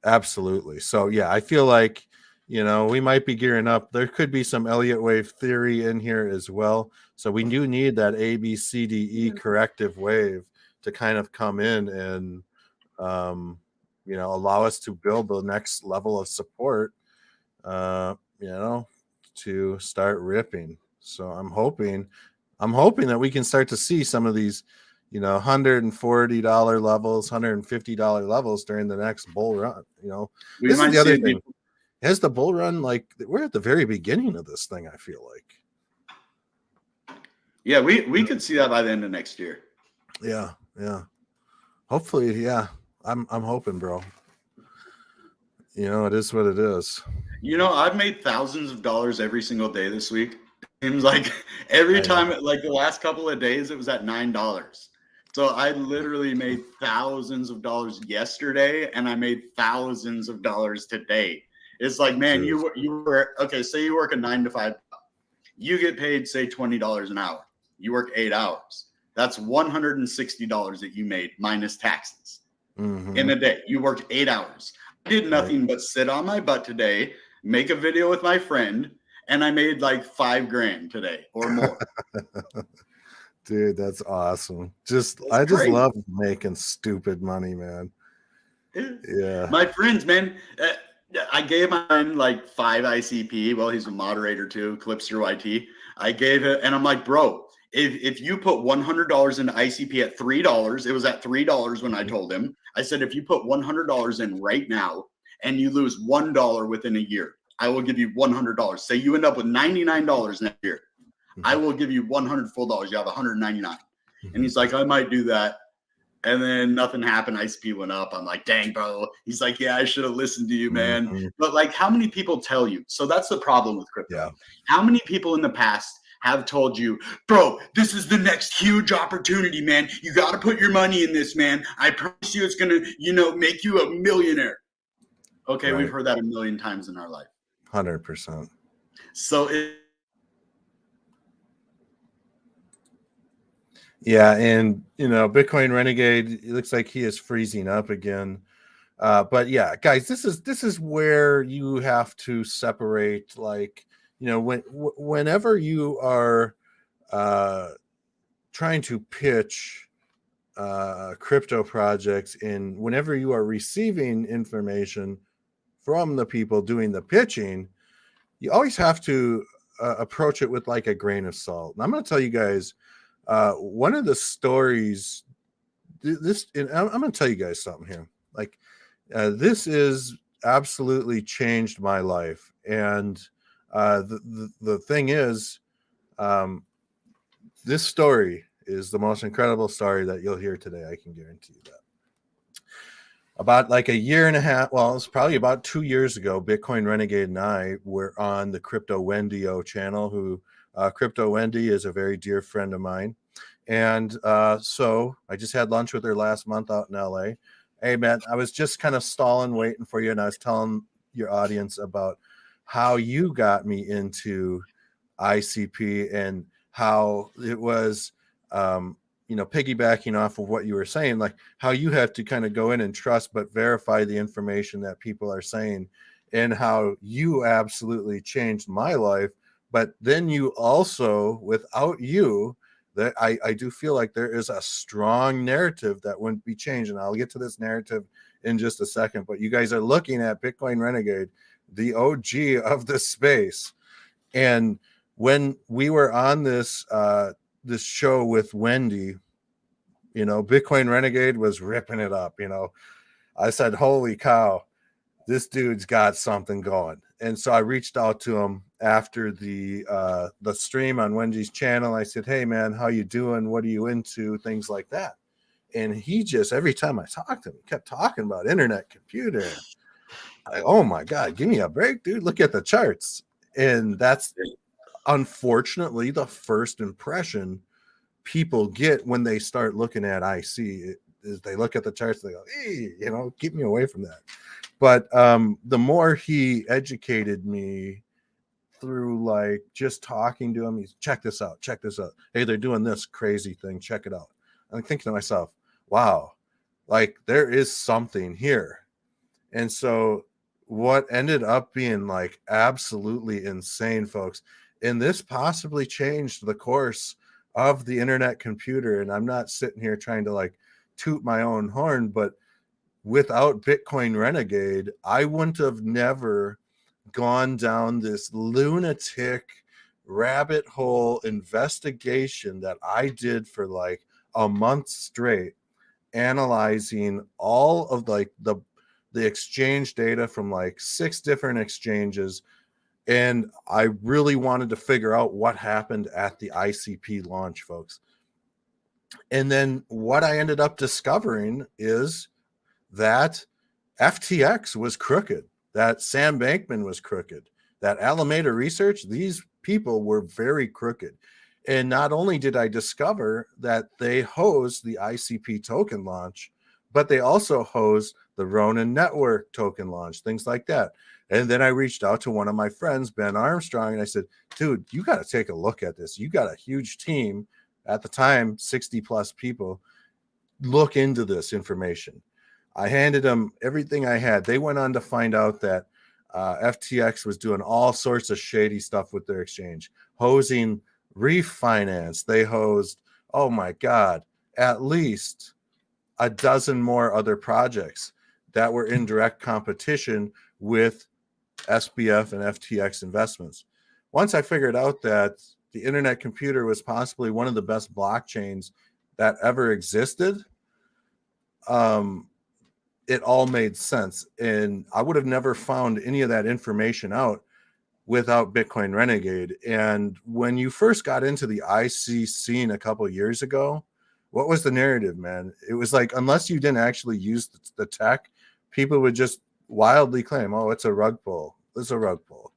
Absolutely. So yeah, I feel like, we might be gearing up. There could be some Elliott wave theory in here as well. So we do need that ABCDE corrective wave to kind of come in and, allow us to build the next level of support, to start ripping. So I'm hoping that we can start to see some of these, $140 levels, $150 levels during the next bull run. This is the other thing. As the bull run, like we're at the very beginning of this thing, I feel like. Yeah, we could see that by the end of next year. Yeah. Hopefully, yeah. I'm hoping, bro. It is what it is. I've made thousands of dollars every single day this week. It seems like every time, like the last couple of days, it was at $9. So I literally made thousands of dollars yesterday, and I made thousands of dollars today. It's like, man, you were okay. Say you work a 9 to 5, you get paid say $20 an hour. You work 8 hours. That's $160 that you made minus taxes in a day. You worked 8 hours. I did nothing but sit on my butt today, make a video with my friend, and I made like $5,000 today or more. Dude, that's awesome. I just love making stupid money, man. Yeah. My friends, man, I gave mine like 5 ICP. Well, he's a moderator too, Clips Through IT. I gave it, and I'm like, bro, if you put $100 into ICP at $3, it was at $3 when I told him. I said, if you put $100 in right now and you lose $1 within a year, I will give you $100. Say you end up with $99 next year, I will give you $100 full dollars. You have $199. And he's like, I might do that. And then nothing happened. ICP went up. I'm like, dang, bro. He's like, yeah, I should have listened to you, man. But like, how many people tell you? So that's the problem with crypto. Yeah. How many people in the past have told you, bro, this is the next huge opportunity, man. You got to put your money in this, man. I promise you it's going to, make you a millionaire. Okay, we've heard that a million times in our life. 100%. So Yeah, and Bitcoin Renegade, it looks like he is freezing up again. But yeah, guys, this is where you have to separate, like, whenever you are trying to pitch crypto projects, and whenever you are receiving information from the people doing the pitching, you always have to approach it with like a grain of salt. And I'm going to tell you guys one of the stories. And I'm going to tell you guys something here. Like, this is absolutely changed my life. And the thing is, this story is the most incredible story that you'll hear today. I can guarantee you that. About like a year and a half, well, it's probably about 2 years ago, Bitcoin Renegade and I were on the Crypto Wendy-O channel, who Crypto Wendy is a very dear friend of mine. And so I just had lunch with her last month out in LA. Hey, man, I was just kind of stalling, waiting for you. And I was telling your audience about how you got me into ICP and how it was, piggybacking off of what you were saying, like how you have to kind of go in and trust but verify the information that people are saying, and how you absolutely changed my life. But then you also, without you, that I do feel like there is a strong narrative that wouldn't be changed. And I'll get to this narrative in just a second. But you guys are looking at Bitcoin Renegade, the OG of the space. And when we were on this this show with Wendy, Bitcoin Renegade was ripping it up. I said, holy cow, this dude's got something going. And so I reached out to him after the stream on Wendy's channel. I said, hey, man, how you doing? What are you into? Things like that. And he just, every time I talked to him, he kept talking about internet computer. Like, oh, my God, give me a break, dude. Look at the charts. And that's unfortunately the first impression people get when they start looking at IC. Is they look at the charts, they go, hey, keep me away from that. But the more he educated me through, like, just talking to him, he's check this out. Hey, they're doing this crazy thing. Check it out. I'm thinking to myself, wow, like there is something here. And so what ended up being like absolutely insane, folks, and this possibly changed the course of the internet computer. And I'm not sitting here trying to like toot my own horn, but without Bitcoin Renegade, I wouldn't have never gone down this lunatic rabbit hole investigation that I did for like a month straight, analyzing all of like the exchange data from like 6 different exchanges. And I really wanted to figure out what happened at the ICP launch, folks. And then what I ended up discovering is that FTX was crooked, that Sam Bankman was crooked, that Alameda Research, these people were very crooked. And not only did I discover that they hosed the ICP token launch, but they also hosed the Ronin Network token launch, things like that. And then I reached out to one of my friends, Ben Armstrong, and I said, dude, you got to take a look at this. You got a huge team at the time, 60 plus people. Look into this information. I handed them everything I had. They went on to find out that FTX was doing all sorts of shady stuff with their exchange, hosing refinance. They hosed, oh my God, at least a dozen more other projects that were in direct competition with SBF and FTX investments. Once I figured out that the internet computer was possibly one of the best blockchains that ever existed, it all made sense. And I would have never found any of that information out without Bitcoin Renegade. And when you first got into the IC scene a couple of years ago, what was the narrative, man? It was like, unless you didn't actually use the tech, people would just wildly claim, oh, it's a rug pull. It's a rug pull.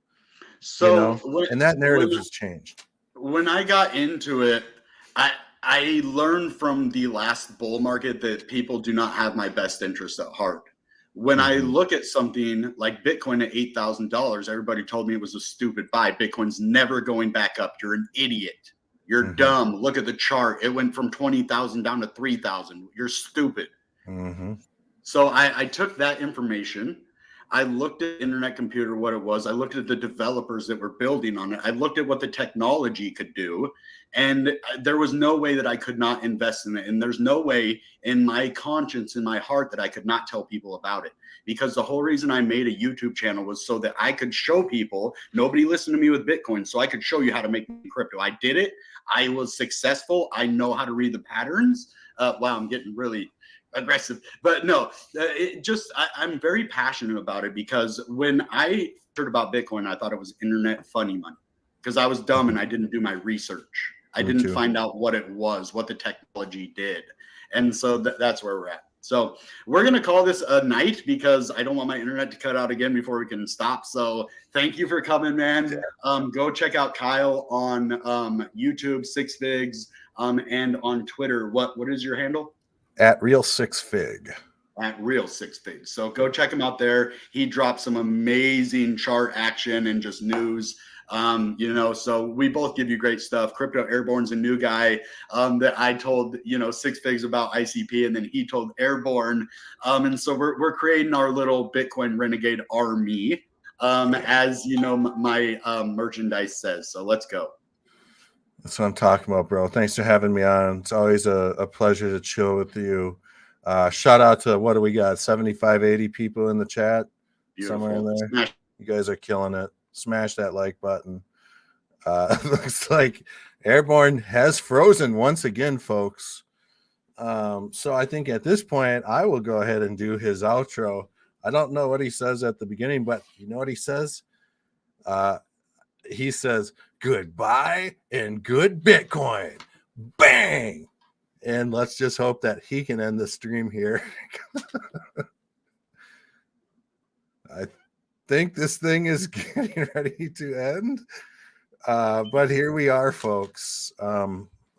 So and that narrative has changed. When I got into it, I learned from the last bull market that people do not have my best interest at heart. When I look at something like Bitcoin at $8,000, everybody told me it was a stupid buy. Bitcoin's never going back up. You're an idiot. You're Mm-hmm. dumb. Look at the chart. It went from 20,000 down to 3,000. You're stupid. Mm-hmm. So I took that information. I looked at Internet Computer, what it was. I looked at the developers that were building on it. I looked at what the technology could do. And there was no way that I could not invest in it. And there's no way in my conscience, in my heart, that I could not tell people about it. Because the whole reason I made a YouTube channel was so that I could show people, nobody listened to me with Bitcoin, so I could show you how to make crypto. I did it. I was successful. I know how to read the patterns. Wow, I'm getting really aggressive, but no, I'm very passionate about it, because when I heard about Bitcoin, I thought it was internet funny money, because I was dumb and I didn't do my research. I Me didn't too. find out what it was, what the technology did. And so that's where we're at. So we're going to call this a night, because I don't want my internet to cut out again before we can stop. So thank you for coming, man. Go check out Kyle on YouTube, Six Figs, and on Twitter. What is your handle? At Real Six Fig. At Real Six Figs. So go check him out there. He drops some amazing chart action and just news. So we both give you great stuff. Crypto Airborne's a new guy that I told, Six Figs about ICP, and then he told Airborne. And so we're creating our little Bitcoin Renegade army, as my merchandise says. So let's go. That's what I'm talking about, bro. Thanks for having me on. It's always a pleasure to chill with you. Shout out to, what do we got? 75, 80 people in the chat. Beautiful. Somewhere in there. Smash. You guys are killing it. Smash that like button. Looks like Airborne has frozen once again, folks. So I think at this point, I will go ahead and do his outro. I don't know what he says at the beginning, but you know what he says? He says, goodbye and good Bitcoin. Bang! And let's just hope that he can end the stream here. I think this thing is getting ready to end. But here we are, folks.